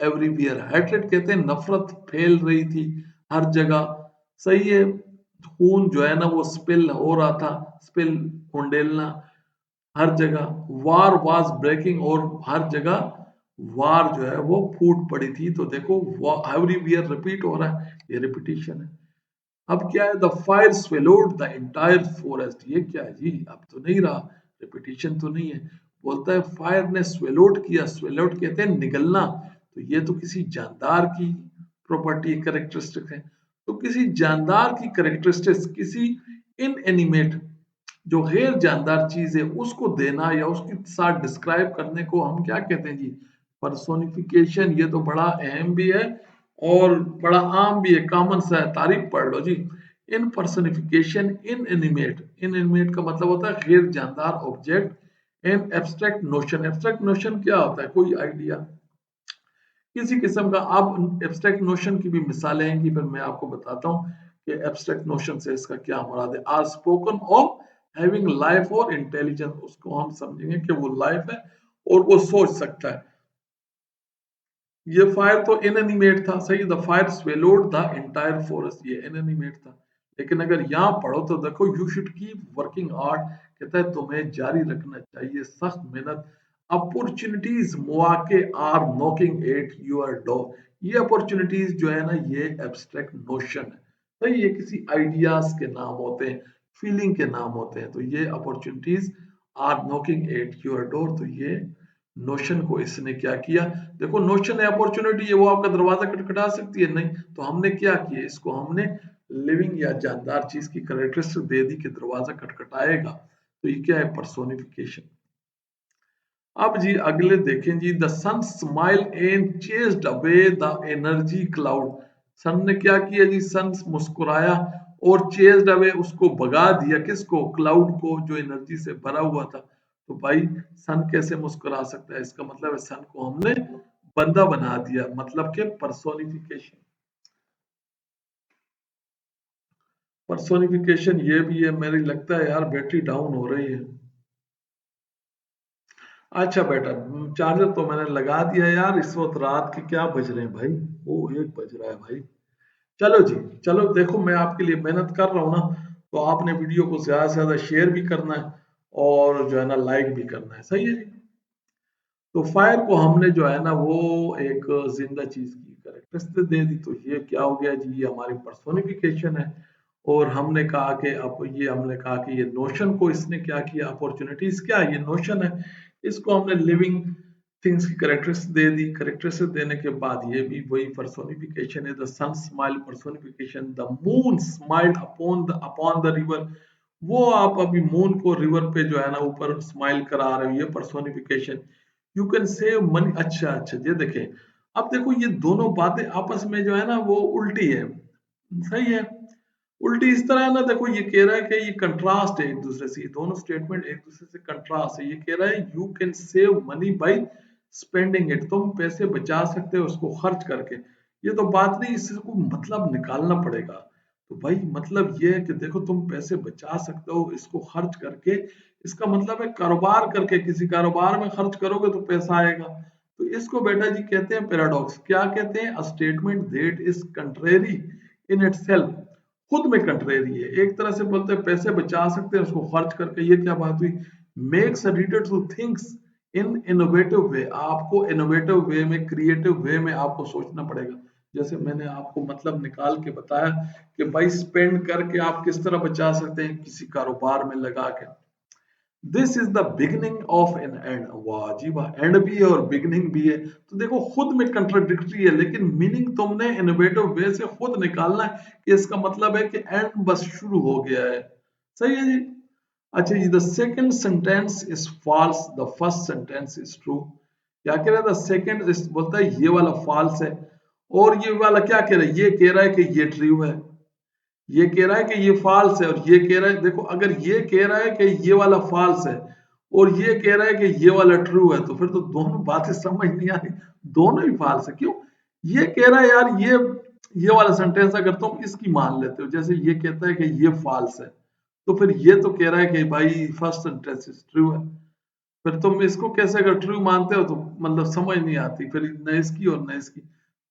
everywhere। hatred कहते हैं नफरत फैल रही थी हर जगह, सही है। खून जो है ना वो स्पिल हो रहा था, स्पिल, उंडेलना हर जगह। वार वाज ब्रेकिंग, और हर जगह वार जो है वो फूट पड़ी थी। तो देखो एवरीवेयर रिपीट हो रहा है, ये रिपीटिशन है। अब क्या है? The fire swallowed the entire forest. ये क्या है जी? अब तो नहीं रहा, रिपीटिशन तो नहीं है। बोलता है फायर ने स्वेलोड किया, स्वेलोड कहते हैं निगलना। तो ये तो किसी जानदार की प्रॉपर्टी कैरेक्टरिस्टिक है। तो किसी जानदार की कैरेक्टरिस्टिक्स किसी इनएनिमेट, जो गैर जानदार चीज है, उसको देना या उसके साथ डिस्क्राइब करने को हम क्या कहते हैं जी? पर्सोनिफिकेशन। ये तो बड़ा अहम भी है और बड़ा आम भी है, कॉमन सा है, तारीफ पढ़ लो जी। इन पर्सोनिफिकेशन इन एनिमेट, इन एनिमेट का मतलब होता है गैर जानदार object. An abstract notion, abstract notion क्या होता है? कोई आइडिया किसी किस्म का। अब एब्स्ट्रैक्ट नोशन की भी मिसालें हैं, फिर मैं आपको बताता हूँ कि एब्स्ट्रैक्ट नोशन से इसका क्या मुराद है। Are spoken of having life और इंटेलिजेंस, उसको हम समझेंगे कि वो लाइफ है और वो सोच सकता है। ये फायर तो इनएनिमेट था, सही। The fire swallowed the entire forest, ये इनएनिमेट था। लेकिन अगर यहाँ पढ़ो तो देखो, you should keep working hard, कहता है तुम्हें जारी रखना चाहिए सख्त मेहनत। अपॉर्चुनिटीज मौके are knocking at your door, ये अपॉर्चुनिटीज जो है ना ये एब्स्ट्रैक्ट नोशन है, सही। ये किसी आइडियाज के नाम होते हैं, फीलिंग के नाम होते हैं। तो ये opportunities are knocking at your door, तो ये नोशन को इसने क्या किया? देखो नोशन है, अपॉर्चुनिटी है, वो आपका दरवाजा खटखटा सकती है, नहीं। तो हमने क्या किया? इसको हमने लिविंग या जानदार चीज की करेक्टरिस्टिक दे दी कि दरवाजा खटखटाएगा। तो ये क्या है? पर्सोनिफिकेशन। अब जी अगले देखें जी, the sun smile and chased away the energy cloud. Sun ने क्या किया जी? सन मुस्कुराया और चेस्ड अवे, उसको भगा दिया, किसको? क्लाउड को, जो एनर्जी से भरा हुआ था। तो भाई सन कैसे मुस्कुरा सकता है? इसका मतलब है सन को हमने बंदा बना दिया, मतलब के पर्सोनिफिकेशन। पर्सोनिफिकेशन ये भी है। मेरी लगता है यार बैटरी डाउन हो रही है। अच्छा बेटा, चार्जर तो मैंने लगा दिया यार। इस वक्त रात के क्या बज रहे हैं भाई? वो 1 बज रहा है भाई। चलो जी, चलो देखो, मैं आपके लिए मेहनत कर रहा हूँ ना, तो आपने वीडियो को ज्यादा से ज्यादा शेयर भी करना है और जो है ना लाइक भी करना है। सही है जी। तो फायर को हमने जो है ना वो एक जिंदा चीज की कैरेक्टरिस्टिक दे दी, तो ये क्या हो गया जी, ये हमारी पर्सोनिफिकेशन है। और हमने कहा कि अब ये हमने कहा कि ये नोशन को इसने क्या किया, अपॉर्चुनिटीज क्या है, ये नोशन है, इसको हमने लिविंग थिंग्स की कैरेक्टरिस्टिक दे दी। कैरेक्टरिस्टिक देने के बाद ये भी वही पर्सोनिफिकेशन है। The sun smile personification, the moon smiled upon the river. वो आप अभी मून को रिवर पे जो है ना ऊपर स्माइल करा रहे हो, ये personification. You can save money. अच्छा अच्छा, ये देखें, अब देखो ये दोनों बातें आपस में जो है ना वो उल्टी है। सही है। उल्टी इस तरह है ना, देखो ये कह रहा है कि ये कंट्रास्ट है एक दूसरे से, ये दोनों स्टेटमेंट एक दूसरे से कंट्रास्ट है। ये कह रहा है you can save money by spending it, तुम पैसे बचा सकते हो उसको खर्च करके। ये तो बात नहीं, इससे को मतलब निकालना पड़ेगा। तो भाई मतलब ये है कि देखो तुम पैसे बचा सकते हो इसको खर्च करके, इसका मतलब है कारोबार करके, किसी कारोबार में खर्च करोगे तो पैसा आएगा। तो इसको बेटा जी कहते हैं पैराडॉक्स। क्या कहते हैं? A statement that is contrary in itself, खुद में कंट्रेरी है। एक तरह से बोलते हैं पैसे बचा सकते हैं उसको खर्च करके, ये क्या बात हुई? Makes a reader to thinks in innovative way, आपको इनोवेटिव वे में, क्रिएटिव वे में आपको सोचना पड़ेगा। जैसे मैंने आपको मतलब निकाल के बताया कि भाई स्पेंड करके आप किस तरह बचा सकते हैं, किसी कारोबार में लगा के। This is the beginning of an end. वाह जी वाह, एंड भी है और बिगिनिंग भी है। तो देखो खुद में कंट्राडिक्टरी है, लेकिन मीनिंग तुमने इनोवेटिव वे से खुद निकालना है कि इसका मतलब है कि एंड बस शुरू हो गया है। सही है जी। अच्छा जी, the second sentence is false, the first sentence is true. क्या कह रहा है? द सेकंड बोलता है ये वाला फॉल्स है, और ये वाला क्या कह रहा है? ये कह रहा है कि ये ट्रू है। ये कह रहा है कि ये फॉल्स है, और ये कह रहा है, देखो अगर ये कह रहा है कि ये वाला फॉल्स है और ये कह रहा है कि ये वाला ट्रू है, तो फिर तो दोनों बातें समझ नहीं आ रही, दोनों ही फॉल्स है। क्यों? ये कह रहा है यार ये वाला सेंटेंस अगर तुम इसकी मान लेते हो, जैसे ये कहता है कि ये फॉल्स है, तो फिर ये तो कह रहा है कि भाई फर्स्ट सेंटेंस इज ट्रू है। फिर तुम इसको कैसे अगर ट्रू मानते हो तो मतलब समझ नहीं आती फिर न इसकी और न इसकी।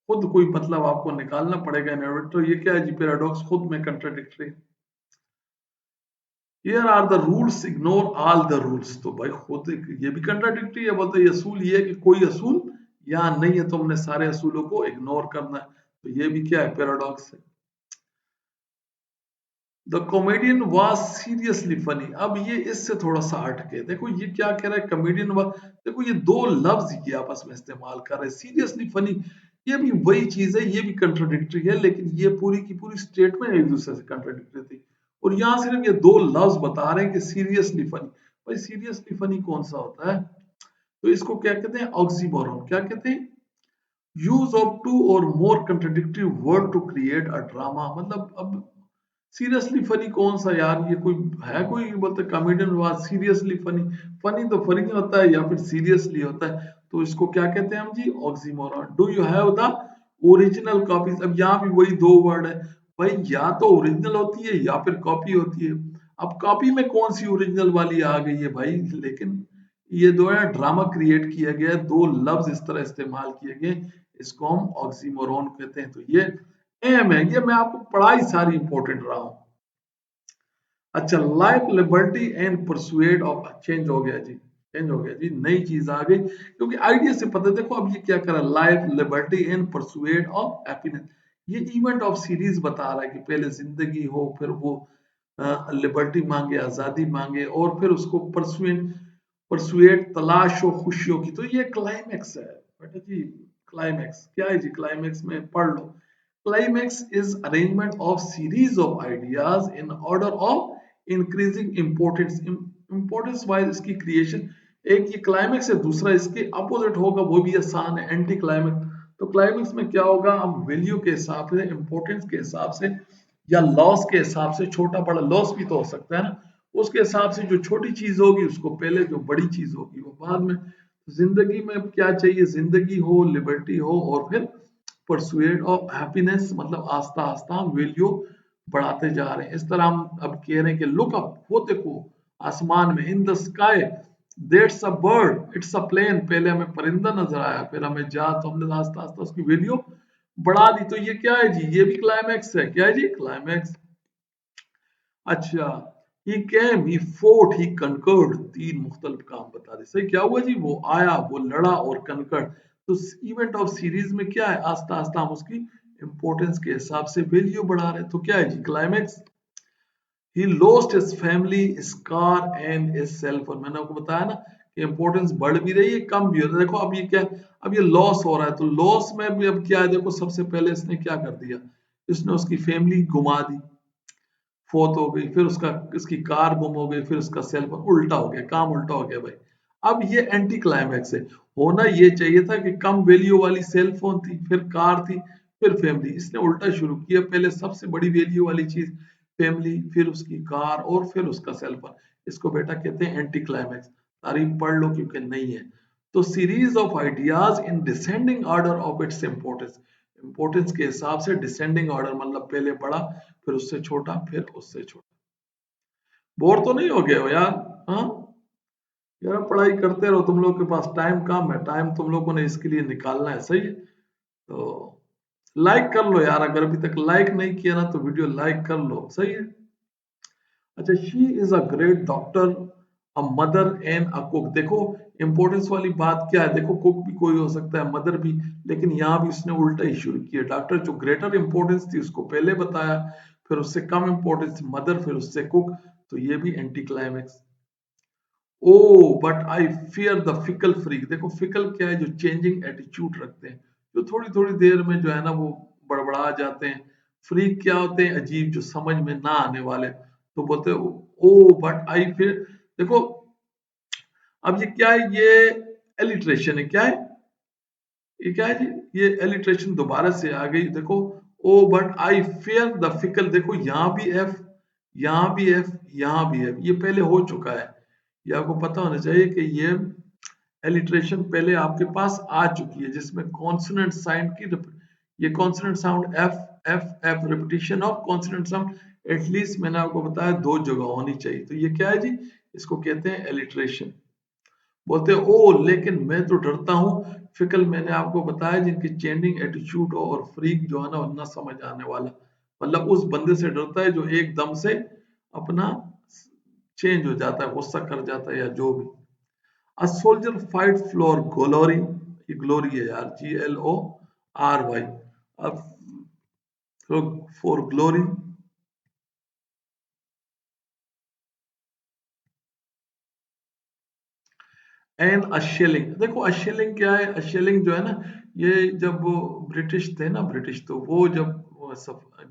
खुद कोई मतलब आपको निकालना पड़ेगा इनोवेटर। तो ये क्या है जी? पैराडॉक्स खुद में contradictory. Here are the rules, ignore all the rules. तो भाई खुद ये भी कंट्राडिक्टरी है। बोलते हैं असूल ये है कि कोई असूल यहाँ नहीं है, तुमने सारे असूलों को इग्नोर करना है। तो ये भी क्या है? पैराडॉक्स है। The comedian was seriously funny. अब ये इससे थोड़ा सा हटके देखो, ये क्या कह रहा है? कॉमेडियन वॉज, देखो ये दो लफ्ज ये आपस में इस्तेमाल कर रहे हैं, सीरियसली फनी। ये भी वही चीज है, ये भी कंट्राडिक्टरी है, लेकिन ये पूरी की पूरी स्टेटमेंट एक दूसरे से कंट्राडिक्टरी थी। और यहाँ सिर्फ ये दो लफ्ज बता रहे हैं कि सीरियसली फनी। भाई सीरियसली फनी कौन सा होता है? तो इसको क्या कहते हैं? ऑक्सीमोरन। क्या कहते हैं? Use of two or more contradictory word to create a drama. मतलब अब सीरियसली फनी कौन सा यार? ये कोई है? कोई बोलते comedian was seriously funny. Funny तो फनी होता है या फिर सीरियसली होता है। तो इसको क्या कहते हैं हम जी? Oxymoron. Do you have the original copies? अब यहाँ भी वही दो वर्ड है भाई, या तो ओरिजिनल होती है या फिर कॉपी होती है। अब कॉपी में कौन सी ओरिजिनल वाली आ गई है भाई? लेकिन ये दो है, ड्रामा क्रिएट किया गया है, दो लफ्ज इस तरह इस्तेमाल किए गए, इसको हम ऑक्सीमोरन कहते हैं। तो ये एम है, ये मैं आपको पढ़ाई सारी इंपॉर्टेंट रहा हूं। अच्छा, life liberty and persuade of, change हो गया जी, चेंज हो गया जी, नई चीज आ गई, क्योंकि आइडिया से पता है। देखो अब ये क्या कर रहा है? Life liberty and persuade of happiness. ये इवेंट ऑफ सीरीज बता रहा है कि पहले जिंदगी हो, फिर वो लिबर्टी मांगे, आजादी मांगे, और फिर उसको परसुएड, परसुएड तलाश हो खुशियों की। तो ये क्लाइमेक्स है बेटा जी। क्लाइमेक्स क्या है जी? क्लाइमेक्स में पढ़ लो। Climax is arrangement of series of ideas in order of increasing importance. Importance wise इसकी creation, एक ये क्लाइमेक्स है, दूसरा इसके अपोजिट होगा वो भी आसान है, एंटी क्लाइमेक्स। तो क्लाइमेक्स में क्या होगा? हम वैल्यू के हिसाब से, इंपॉर्टेंस के हिसाब से, या लॉस के हिसाब से, छोटा बड़ा लॉस भी तो हो सकता है ना, उसके हिसाब से जो छोटी चीज होगी उसको पहले, जो बड़ी चीज होगी वो बाद में। जिंदगी में क्या चाहिए? जिंदगी हो, लिबर्टी हो, और फिर परसुएड ऑफ हैप्पीनेस, मतलब आस्ता आस्ता हम वैल्यू बढ़ाते जा रहे हैं। इस तरह हम अब कह रहे हैं कि लुक अप, वो देखो आसमान में, in the sky that's a bird, it's a plane. पहले हमें परिंदा नजर आया, फिर हमें जा, तो हमने आस्ता आस्ता उसकी वैल्यू बढ़ा दी। तो ये क्या है जी, ये भी क्लाइमैक्स है। क्या है जी, क्लाइमैक्स। अच्छा, he came, he fought, he conquered, तीन मुख्तलिफ काम बता दे। सही क्या हुआ जी, वो आया, वो लड़ा और कनकड़। तो इवेंट ऑफ सीरीज में क्या है, आस्ता आस्ता हम उसकी इंपॉर्टेंस के हिसाब से वैल्यू बढ़ा रहे हैं। तो क्या है जी, climax. He lost his family, his car and his cell phone. मैंने आपको बताया ना कि इंपॉर्टेंस बढ़ भी रही है, कम भी हो रहा है। देखो अब ये क्या, अब ये लॉस हो रहा है, तो लॉस में भी अब क्या है, देखो सबसे पहले इसने क्या कर दिया, इसने उसकी फैमिली घुमा दी, फौत हो गई, फिर उसका इसकी कार गुम हो गई, फिर उसका सेल फोन, उल्टा हो गया, काम उल्टा हो गया भाई। अब ये एंटी क्लाइमैक्स है। होना ये चाहिए था कि कम वैल्यू वाली सेल फोन थी, फिर कार थी, फिर फैमिली। इसने उल्टा शुरू किया, पहले सबसे बड़ी वैल्यू वाली चीज फैमिली, फिर उसकी कार और फिर उसका सेल फोन। इसको बेटा कहते हैं एंटी क्लाइमैक्स। तारीफ पढ़ लो क्योंकि नहीं है। तो series of ideas in descending order of its importance, importance के हिसाब से डिसेंडिंग ऑर्डर, मतलब पहले बड़ा, फिर उससे छोटा, फिर उससे छोटा। बोर तो नहीं हो गए हो यार? हाँ यार, पढ़ाई करते रहो, तुम लोग के पास टाइम कम है, टाइम तुम लोगों ने इसके लिए निकालना है। सही है, तो लाइक कर लो यार, अगर अभी तक लाइक नहीं किया ना तो वीडियो लाइक कर लो। सही है। अच्छा, she is a great doctor, a mother and a cook. देखो इंपॉर्टेंस वाली बात क्या है, देखो कुक भी कोई हो सकता है, मदर भी, लेकिन यहाँ भी उसने उल्टा ही शुरू किया। डॉक्टर जो ग्रेटर इंपॉर्टेंस थी उसको पहले बताया, फिर उससे कम इंपॉर्टेंस मदर, फिर उससे कुक। तो ये भी anticlimax. Oh but I fear the fickle freak. देखो फिकल क्या है, जो चेंजिंग एटीट्यूड रखते हैं, जो थोड़ी थोड़ी देर में जो है ना वो बड़बड़ा जाते हैं। फ्रीक क्या होते हैं, अजीब, जो समझ में ना आने वाले। तो बोलते हैं ओ बट आई फियर। देखो अब ये क्या है, ये एलिट्रेशन है। क्या है ये, क्या है जी, ये एलिट्रेशन दोबारा से आ गई। देखो O but I fear the fickle, देखो यहाँ भी एफ, यहाँ भी एफ, यहाँ भी एफ, ये पहले हो चुका है। ये आपको पता होना चाहिए कि ये एलिट्रेशन पहले आपके पास आ चुकी है, जिसमें कॉन्सोनेंट साउंड की ये consonant sound F F F, repetition of consonant sound at least मैंने आपको बताया 2 जगह होनी चाहिए। तो ये क्या है जी, इसको कहते हैं एलिट्रेशन। बोलते हैं ओ लेकिन मैं तो डरता हूँ फिकल, मैंने आपको बताया जिनकी चेंजिंग एटीट्यूड हो, और फ्रीक जो है ना समझ आने वाला, मतलब उस बंदे से डरता है जो एकदम से अपना चेंज हो जाता है, गुस्सा कर जाता है या जो भी। A soldier fight for glory, ये ग्लोरी है यार, GLORY। अब फॉर ग्लोरी एंड अशेलिंग। देखो अशेलिंग क्या है, अशेलिंग जो है ना, ये जब ब्रिटिश थे ना, ब्रिटिश, तो वो जब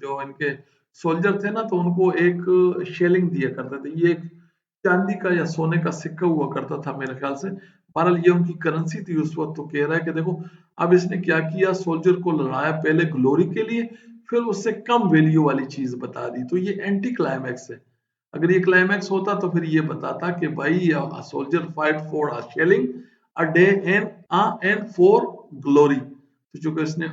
जो इनके सोल्जर थे ना, तो उनको एक शेलिंग दिया करते थे। ये एक चांदी का या सोने का सिक्का हुआ करता था मेरे ख्याल से। बहरहाल ये उनकी करेंसी थी उस वक्त। तो कह रहा है कि देखो अब इसने क्या किया, सोल्जर को लड़ाया पहले ग्लोरी के लिए, फिर उससे कम वैल्यू वाली चीज बता दी। तो ये एंटी क्लाइमैक्स है। अगर ये क्लाइमैक्स होता तो फिर ये बताता कि भाई soldier fight for a shelling a day and for glory. तो चूंकि इसने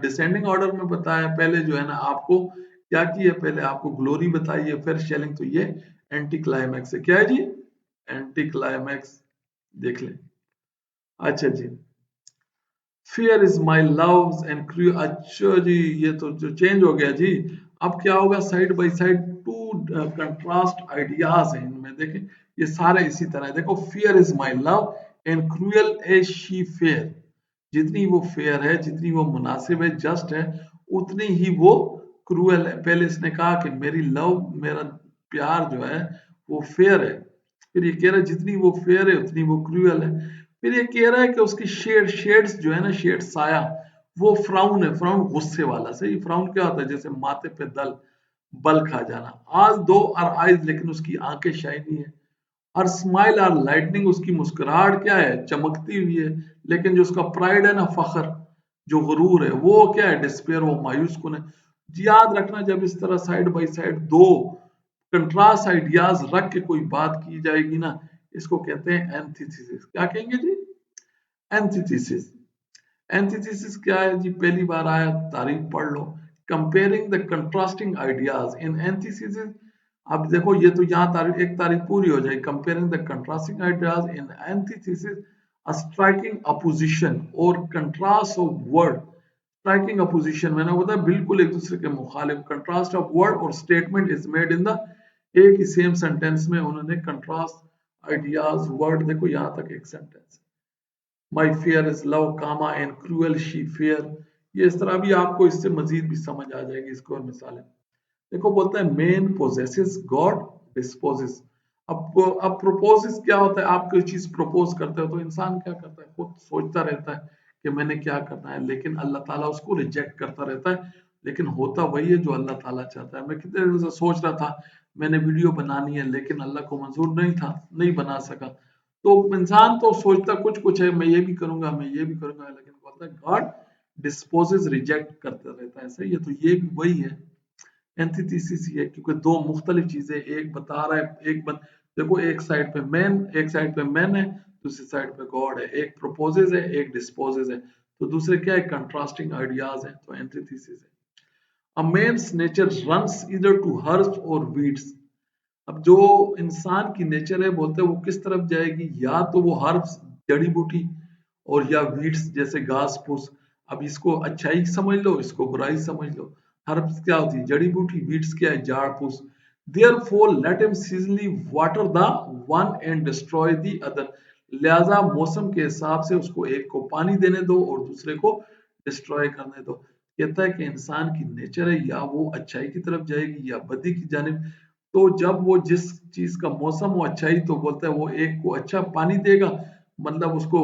डिसेंडिंग ऑर्डर में बताया, पहले जो है ना आपको क्या किया, पहले आपको ग्लोरी बताई है, फिर शेलिंग। तो ये एंटी क्लाइमैक्स है। क्या है जी, एंटी क्लाइमैक्स। देख लें। अच्छा जी, fear is my loves and crew. अच्छा जी, ये तो जो चेंज हो गया जी। अब क्या होगा, side by side two contrast ideas हैं इनमें। देखें ये सारे इसी तरह है। देखो fear is my love and cruel as she fair. जितनी वो फेयर है, जितनी वो मुनासिब है, जस्ट है, उतनी ही वो क्रूएल है। पहले इसने कहा कि मेरी लव, मेरा प्यार जो है वो फेयर है। फिर ये कह रहा है जितनी वो फेयर है उतनी वो क्रूएल है। फिर ये कह रहा है कि उसकी शेड्स जो है ना, शेड साया, वो फ्राउन है। फ्राउन गुस्से वाला। सही, फ्राउन क्या होता है, जैसे माथे पे दल, बल खा जाना। आज दो और आइज, लेकिन उसकी आंखें शाइनी है। और स्माइल और लाइटनिंग, उसकी मुस्कुराहट क्या है, चमकती हुई है। लेकिन जो उसका प्राइड है ना, फखर, जो गुरूर है, वो क्या है, डिस्पेयर, वो मायूस कुन है। याद रखना, जब इस तरह साइड बाय साइड दो कंट्रास्ट आइडियाज रख के कोई बात की जाएगी ना, इसको कहते हैं एंटीथेसिस। क्या कहेंगे जी, एंटीथेसिस। एंटीथेसिस क्या है जी, पहली बार आया, तारीफ पढ़ लो। Comparing the contrasting ideas in antithesis अब देखो ये तो यहाँ तारीख एक तारीख पूरी हो जाएगी। Comparing the contrasting ideas in antithesis, a striking opposition or contrast of word. Striking opposition मैंने बताया बिल्कुल एक दूसरे के मुखालिफ। Contrast of word or statement is made in the, एक ही सेम सेंटेंस में उन्होंने कंट्रास्ट आइडियाज वर्ड, देखो यहाँ तक एक sentence. My fair is love comma and cruel she fair. ये इस तरह भी आपको इससे मजीद भी समझ आ जाएगी इसको और मिसालें। देखो बोलता है मेन पोजेसेस गॉड डिस्पोजेस। अब प्रोपोजेस क्या होता है? आप कोई चीज प्रपोज करते हो तो इंसान क्या करता है? खुद सोचता रहता है कि मैंने क्या करना है, लेकिन अल्लाह ताला उसको रिजेक्ट करता रहता है। लेकिन होता वही है जो अल्लाह ताला चाहता है। मैं कितने दिन से सोच रहा था मैंने वीडियो बनानी है, लेकिन अल्लाह को मंजूर नहीं था, नहीं बना सका। तो इंसान तो सोचता कुछ कुछ है, मैं ये भी करूंगा, मैं ये भी करूंगा, लेकिन बोलता है गॉड डिस्पोजेस, रिजेक्ट करता रहता है। सही है, तो ये भी वही है। एंटीथेसिस ही है, क्योंकि दो मुख्तलिफ चीजें, एक बता रहा है, देखो एक साइड पे मैन, एक साइड पे मैन है, दूसरी साइड पे गॉड है। एक प्रोपोजेस है, एक डिस्पोजेस है। तो दूसरे क्या है? कंट्रास्टिंग आइडियाज है, तो एंटीथेसिस है। अ मैन्स नेचर रन्स इधर टू हर्ब्स और वीड्स। अब जो इंसान की नेचर है, बोलते हैं वो किस तरफ जाएगी? या तो वो हर्ब्स, जड़ी बूटी, और या वीड्स जैसे घास फूस। अब इसको अच्छाई समझ लो, इसको बुराई समझ लो। हर्ब्स क्या होती है? जड़ी बूटी। वीड्स क्या है? झाड़ फूस। Therefore let him seasonally water the one and destroy the other. लिहाजा मौसम के हिसाब से उसको एक को पानी देने दो और दूसरे को डिस्ट्रॉय करने दो। कहता है कि इंसान की नेचर है, या वो अच्छाई की तरफ जाएगी या बदी की जानिब। तो जब वो जिस चीज का मौसम हो अच्छाई, तो बोलता है वो एक को अच्छा पानी देगा, मतलब उसको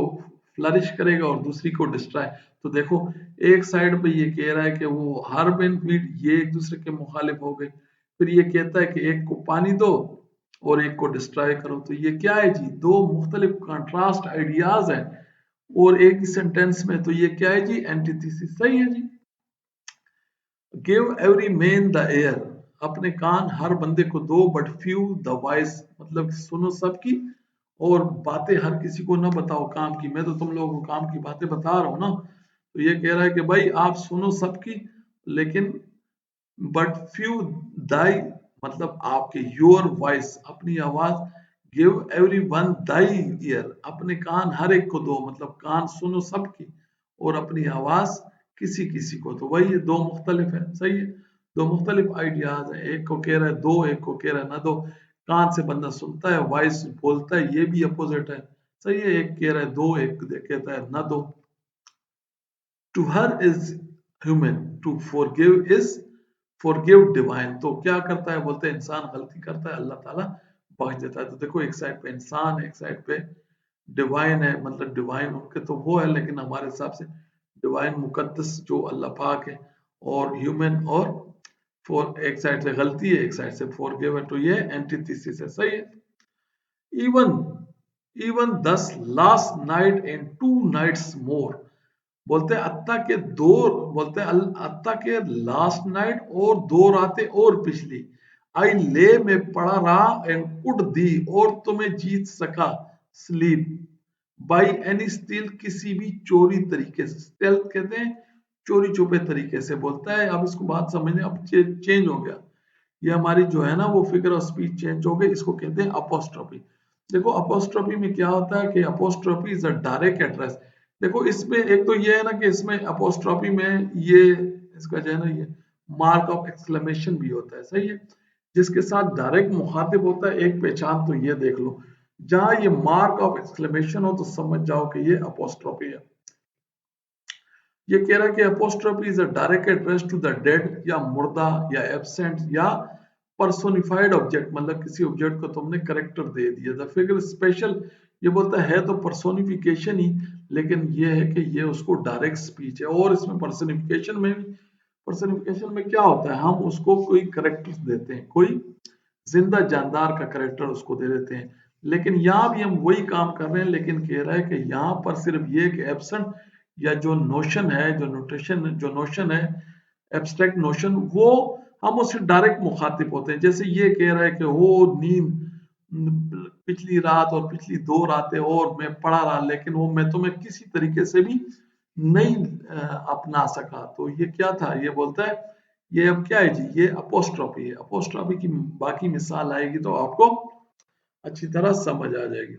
फ्लरिश करेगा, और दूसरी को डिस्ट्रॉय। तो देखो एक साइड पे ये कह रहा है कि वो हर्ब एंड वीड ये एक दूसरे के मुखालिफ हो गए। फिर ये कहता है कि एक को पानी दो और एक को डिस्ट्रॉय करो। तो ये क्या है जी? दो मुख्तलिफ कंट्रास्ट आइडियाज हैं और एक ही सेंटेंस में। तो ये क्या है जी? एंटीथेसिस। सही है जी। Give every man the ear. अपने कान हर बंदे को दो, बट फ्यू द वॉइस, मतलब सुनो सबकी और बातें हर किसी को ना बताओ काम की। मैं तो तुम लोगों को काम की बातें बता रहा हूं ना। तो ये कह रहा है कि भाई आप सुनो सबकी, लेकिन बट फ्यू दाई, मतलब आपके, योर वॉइस, अपनी आवाज। गिव एवरी वन दाई ईयर, अपने कान हर एक को दो, मतलब कान सुनो सबकी और अपनी आवाज किसी किसी को। तो वही दो मुख्तलिफ है। सही है, दो मुख्तलिफ आइडियाज है। एक को कह रहा है दो, एक को कह रहा है ना दो। कान से बंदा सुनता है, वॉइस बोलता है, ये भी अपोजिट है। सही है, एक कह रहा है दो, एक कहता है ना दो। To err is human, to forgive is forgive divine. तो क्या करता है? बोलते हैं इंसान गलती करता है, अल्लाह ताला बख्श देता है। तो देखो एक साइड पे इंसान, एक साइड पे डिवाइन है, मतलब डिवाइन उनके तो वो है, लेकिन हमारे हिसाब से डिवाइन मुकद्दस जो अल्लाह पाक है, और ह्यूमन, और फॉर एक साइड से गलती है, एक साइड से फॉरगिव है। तो ये एंटीथेसिस है। सही है। Even even this last night and two nights more. बोलते हैं अत्ता के दो, बोलते हैं अत्ता के लास्ट नाइट और दो रातें और पिछली। आई ले में पड़ा रहा एंड कुड दी, और तुम्हें जीत सका स्लीप बाई एनी स्टील, किसी भी चोरी तरीके से। स्टेल्थ कहते हैं चोरी छुपे तरीके से। बोलता है, अब इसको बात समझने, अब चेंज हो गया ये हमारी जो है ना वो फिगर ऑफ स्पीच चेंज हो गई। इसको कहते हैं अपोस्ट्रोफी। देखो अपोस्ट्रोफी में क्या होता है कि apostrophe is a direct address. देखो इसमें एक तो ये है ना कि इसमें अपोस्ट्रोफी में ये इसका जो है ना ये मार्क ऑफ एक्सक्लेमेशन भी होता है। सही है, जिसके साथ डायरेक्ट मुखातिब होता है एक पहचान, तो ये देख लो जहां ये मार्क ऑफ एक्सक्लेमेशन हो तो समझ जाओ कि ये अपोस्ट्रोफी है। ये कह रहा है कि apostrophe is a direct address to the dead, या मुर्दा, या एब्सेंट, या पर्सोनिफाइड ऑब्जेक्ट, मतलब किसी ऑब्जेक्ट को तुमने करेक्टर दे दिया। द फिगर स्पेशल, ये बोलता है तो पर्सोनिफिकेशन ही, लेकिन ये है कि ये उसको डायरेक्ट स्पीच है। और इसमें पर्सोनिफिकेशन में, पर्सोनिफिकेशन में क्या होता है? हम उसको कोई करेक्टर देते हैं, कोई जिंदा जानदार का करेक्टर उसको दे देते हैं। लेकिन यहाँ भी हम वही काम कर रहे हैं, लेकिन कह रहा है कि यहाँ पर सिर्फ ये कि एब्सेंट, या जो नोशन है, जो नोटेशन, जो नोशन है, एब्स्ट्रैक्ट नोशन, वो हम उससे डायरेक्ट मुखातिब होते हैं। जैसे ये कह रहा है कि वो नींद पिछली रात और पिछली दो रातें और मैं पढ़ा रहा, लेकिन वो मैं तुम्हें किसी तरीके से भी नहीं अपना सका। तो ये क्या था? ये बोलता है ये अब क्या है जी, ये अपोस्ट्रोफी है। अपोस्ट्रोफी की बाकी मिसाल आएगी तो आपको अच्छी तरह समझ आ जाएगी।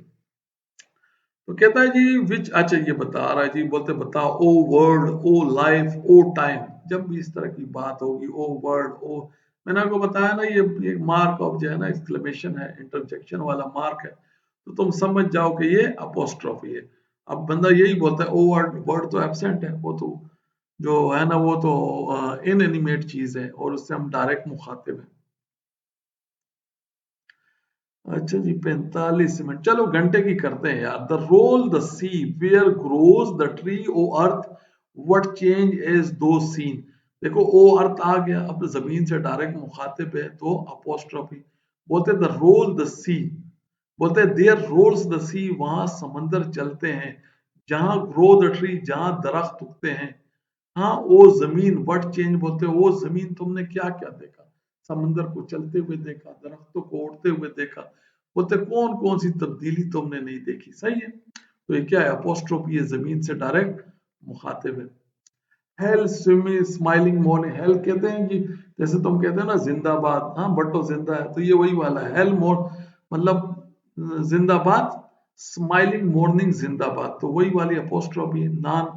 तो कहता है जी विच, अच्छा ये बता रहा है जी, बोलते बताओ ओ वर्ल्ड, ओ लाइफ, ओ टाइम। जब भी इस तरह की बात होगी, ओ वर्ल्ड, ओ, मैंने आपको बताया ना ये मार्क ऑफ जो है ना एक्सक्लेमेशन है, इंटरजेक्शन वाला मार्क है, तो तुम समझ जाओ कि ये अपोस्ट्रोफी है। अब बंदा यही बोलता है ओ वर्ड, वर्ड तो एब्सेंट है, वो तो जो है ना वो तो इनएनिमेट चीज है और उससे हम डायरेक्ट मुखातिब हैं। अच्छा जी 45 मिनट, चलो घंटे की करते हैं यार। The roll the sea where grows the tree O earth, what change is though seen. देखो ओ अर्थ आ गया, अब जमीन से डायरेक्ट मुखातिब है तो अपोस्ट्रोफी। बोलते द रोल द सी, बोलते देयर रोल्स द सी, वहां समंदर चलते हैं। जहां ग्रो द ट्री, जहां दरख्त उगते हैं। हाँ ओ जमीन, व्हाट चेंज, बोलते हैं ओ जमीन तुमने क्या क्या देखा। समंदर को चलते हुए देखा, दरख्तों को उड़ते हुए देखा। बोलते कौन कौन सी तब्दीली तुमने नहीं देखी। सही है, तो ये क्या है, अपोस्ट्रोफी है, जमीन से डायरेक्ट मुखातिब है। Hello swimming smiling morning, hello कहते हैं कि जैसे तुम कहते हैं ना जिंदाबाद, हाँ बट्टो जिंदा है, तो ये वही वाला है हेल मोर, मतलब जिंदाबाद, स्माइलिंग मॉर्निंग जिंदाबाद, तो वही वाली अपोस्ट्रोफी नॉन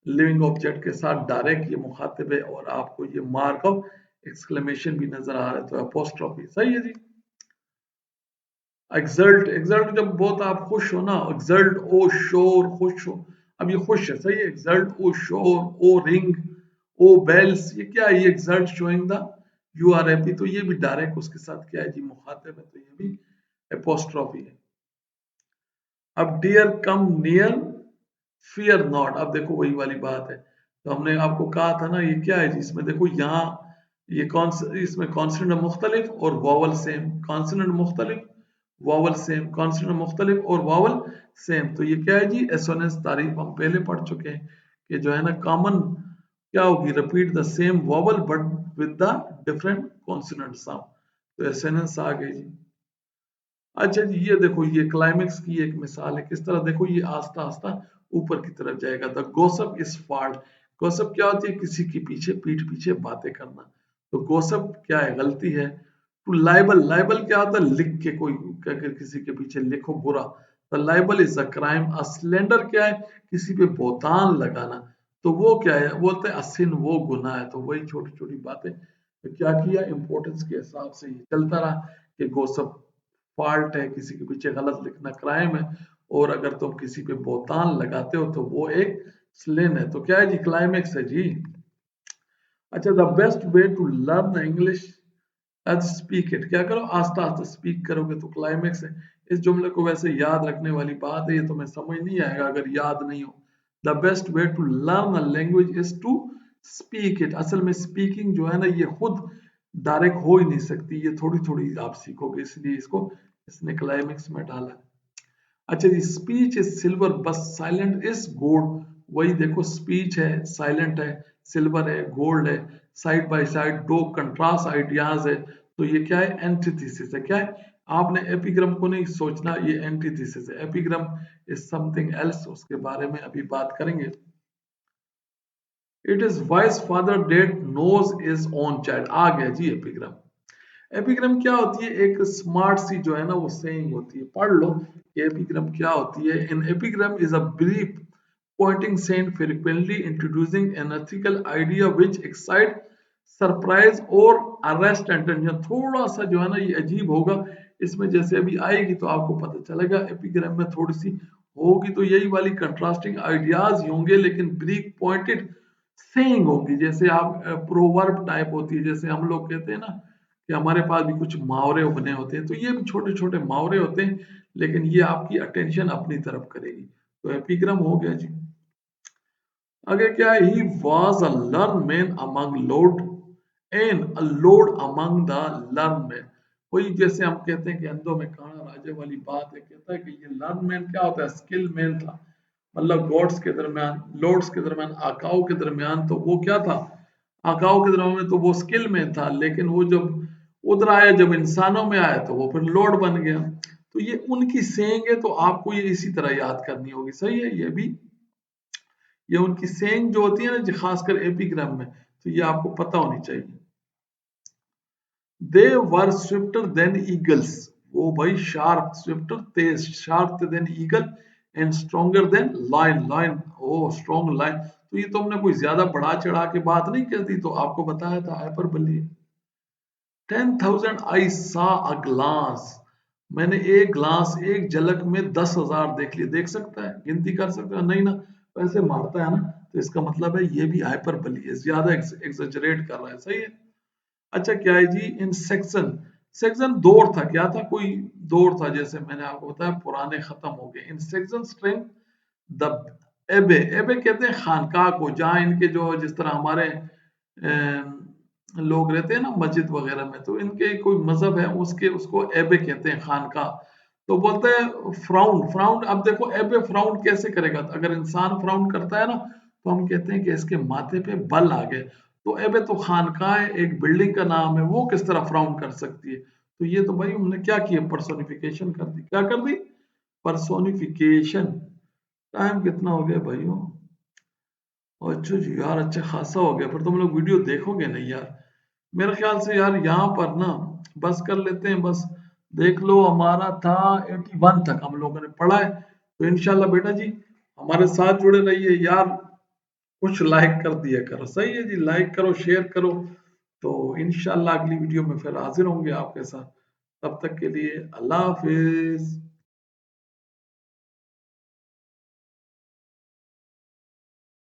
लिविंग ऑब्जेक्ट के साथ डायरेक्ट ये मुखातिब है और आपको ये मार्क ऑफ एक्सक्लेमेशन भी नजर आ रहा है, तो अपोस्ट्रोफी। सही है जी। एक्सल्ट, एक्सल्ट जब बहुत आप खुश हो ना, एक्सल्ट ओ शोर, खुश हो। अब ये खुश है, सही है, एक्सल्ट ओ शोर, ओ रिंग, ओ बेल्स, ये क्या है, ये exalt showing the you are happy, तो ये भी डायरेक्ट उसके साथ क्या है जी, मुखातिब है, तो ये भी एपोस्ट्रोफी है। अब dear come near fear not, अब देखो वही वाली बात है, तो हमने आपको कहा था ना ये क्या है जी, इसमें देखो यहाँ ये कौन, इसमें कॉन्सोनेंट मुख्तलिफ और वॉवल सेम, कॉन्सोनेंट मुख्तलिफ, वॉवल सेम, कॉन्सोनेंट मुख्तलिफ और वॉवल सेम, तो ये क्या है जी, एसोनेंस तारीफ हम पहले पढ़ चुके हैं कि जो है ना कॉमन क्या होगी, repeat the same vowel but with the different consonant sound, तो एसोनेंस आ गई जी। अच्छा जी ये देखो ये क्लाइमेक्स की एक मिसाल है, किस तरह देखो ये आस्ता आस्ता ऊपर की तरफ जाएगा। द गोसप इज फॉल्ट, गोसप क्या होती है, किसी के पीछे पीठ पीछे बातें करना, तो गोसप क्या है, गलती है। टू लाइबल, लाइबल क्या होता है, लिख के कोई अगर किसी के पीछे लिखो बुरा, the liable is a crime. A slender क्या है, किसी पे बोतान लगाना, तो वो क्या है, बोलते हैं असिन, वो गुनाह है, तो वही छोटी छोटी बातें, तो क्या किया, इंपॉर्टेंस के हिसाब से ये चलता रहा कि गोसप फॉल्ट है, किसी के पीछे गलत लिखना क्राइम है, और अगर तुम किसी पे बोतान लगाते हो तो वो एक स्लेन है, तो क्या है जी, क्लाइमेक्स है जी। अच्छा the best way to learn English as speak it, क्या करो, आस्ता आस्ता स्पीक करोगे तो क्लाइमेक्स है। इस जुमले को वैसे याद रखने वाली बात है, ये तुम्हें समझ नहीं आएगा अगर याद नहीं हो। The best way to learn a language is to speak it, असल में स्पीकिंग जो है ना ये खुद डायरेक्ट हो ही नहीं सकती, ये थोड़ी थोड़ी आप सीखोगे, इसलिए इसको इसने क्लाइमेक्स में डाला है। अच्छा जी स्पीच इज सिल्वर बस साइलेंट इज गोल्ड, वही देखो स्पीच है, साइलेंट है, सिल्वर है, गोल्ड है, साइड बाय साइड दो कंट्रास्ट आइडियाज है, तो ये क्या है, एंटीथेसिस है। क्या है, आपने एपिग्राम को नहीं सोचना, ये एंटीथेसिस है, एपिग्राम इज समथिंग एल्स, उसके बारे में अभी बात करेंगे। It is wise father that knows his own child, आ गया जी एपिग्राम। एपिग्राम क्या होती है, एक स्मार्ट सी जो है ना वो सेइंग होती है, पढ़ लो एपिग्राम क्या होती है। In epigram is a brief pointing saying frequently introducing an ethical idea which excite surprise or arrest attention, थोड़ा सा जो है ना ये अजीब होगा, इसमें जैसे अभी आएगी तो आपको पता चलेगा। एपिग्राम में थोड़ी सी होगी तो यही वाली कंट्रास्टिंग आइडियाज ही होंगे, लेकिन ब्रीफ पॉइंटेड सेइंग होगी, जैसे आप प्रोवर्ब टाइप होती है, जैसे हम लोग कहते हैं ना कि हमारे पास भी कुछ मुहावरे बने होते हैं, तो ये भी छोटे छोटे मुहावरे होते हैं, लेकिन ये आपकी अटेंशन अपनी तरफ करेगी, तो एपिग्राम हो गया जी। आगे क्या है, he was a learn man among load and a load among the learn man, वही जैसे हम कहते हैं कि अंधों में काना राजे वाली बात है, कहता है कि ये लर्न मैन क्या होता है, स्किल मैन था, मतलब गॉड्स के दरमियान, लॉर्ड्स के दरमियान, आकाओं के दरमियान, तो वो क्या था, आकाओं के दरमियान में तो वो स्किल मैन था, लेकिन वो जब उधर आया, जब इंसानों में आया तो वो फिर लॉर्ड बन गया, तो ये उनकी सेंग है, तो आपको ये इसी तरह याद करनी होगी। सही है, ये भी ये उनकी सेइंग जो होती है ना खासकर एपिग्राम में, तो ये आपको पता होनी चाहिए। They were swifter than eagles, वो भाई शार्प, स्विफ्टर तेज, sharp than eagle, and stronger than lion, lion O strong lion. तो ये तो हमने कोई ज्यादा बढ़ा चढ़ा के बात नहीं कर दी, तो आपको बताया था हाइपरबोली। 10,000 आई सा अ ग्लास, मैंने एक ग्लास एक झलक में 10,000 देख लिए। देख सकता है, गिनती कर सकता है? नहीं ना, वैसे मारता है ना, तो इसका मतलब है ये भी हाइपरबोली है, ज्यादा एक्सेजरेट कर रहा है। सही है। अच्छा क्या है जी, इन सेक्शन, सेक्शन दौड़ था, क्या था, कोई दौड़ था, जैसे मैंने आपको बताया पुराने खत्म हो गए। इन सेक्शन स्ट्रेंथ द एबे, एबे कहते हैं खानकाह को, जहाँ इनके जो जिस तरह हमारे लोग रहते हैं ना मस्जिद वगैरह में, तो इनके कोई मजहब है उसके, उसको एबे कहते हैं, खानकाह। तो बोलते हैं फ्राउन, फ्राउन, अब देखो एबे फ्राउन कैसे करेगा, अगर इंसान फ्राउन करता है ना, तो हम कहते हैं कि इसके माथे पे बल आ गए। तो एबे तो खानकाह एक बिल्डिंग का नाम है, वो किस तरह फ्राउन कर सकती है? तो ये तो भाई हमने क्या किया, पर्सोनिफिकेशन कर दी। क्या कर दी? पर्सोनिफिकेशन। टाइम कितना हो गया भाइयों? अच्छा जी यार, अच्छा खासा हो गया, फिर तुम लोग वीडियो देखोगे नहीं यार, मेरे ख्याल से यार यहाँ पर ना बस कर लेते हैं। बस देख लो, हमारा था 81 तक हम लोगों ने पढ़ा है। तो इंशाल्लाह बेटा जी हमारे साथ जुड़े रहिए यार, कुछ लाइक कर दिया करो। सही है जी, लाइक करो, शेयर करो। तो इंशाल्लाह अगली वीडियो में फिर हाजिर होंगे आपके साथ। तब तक के लिए अल्लाह हाफिज।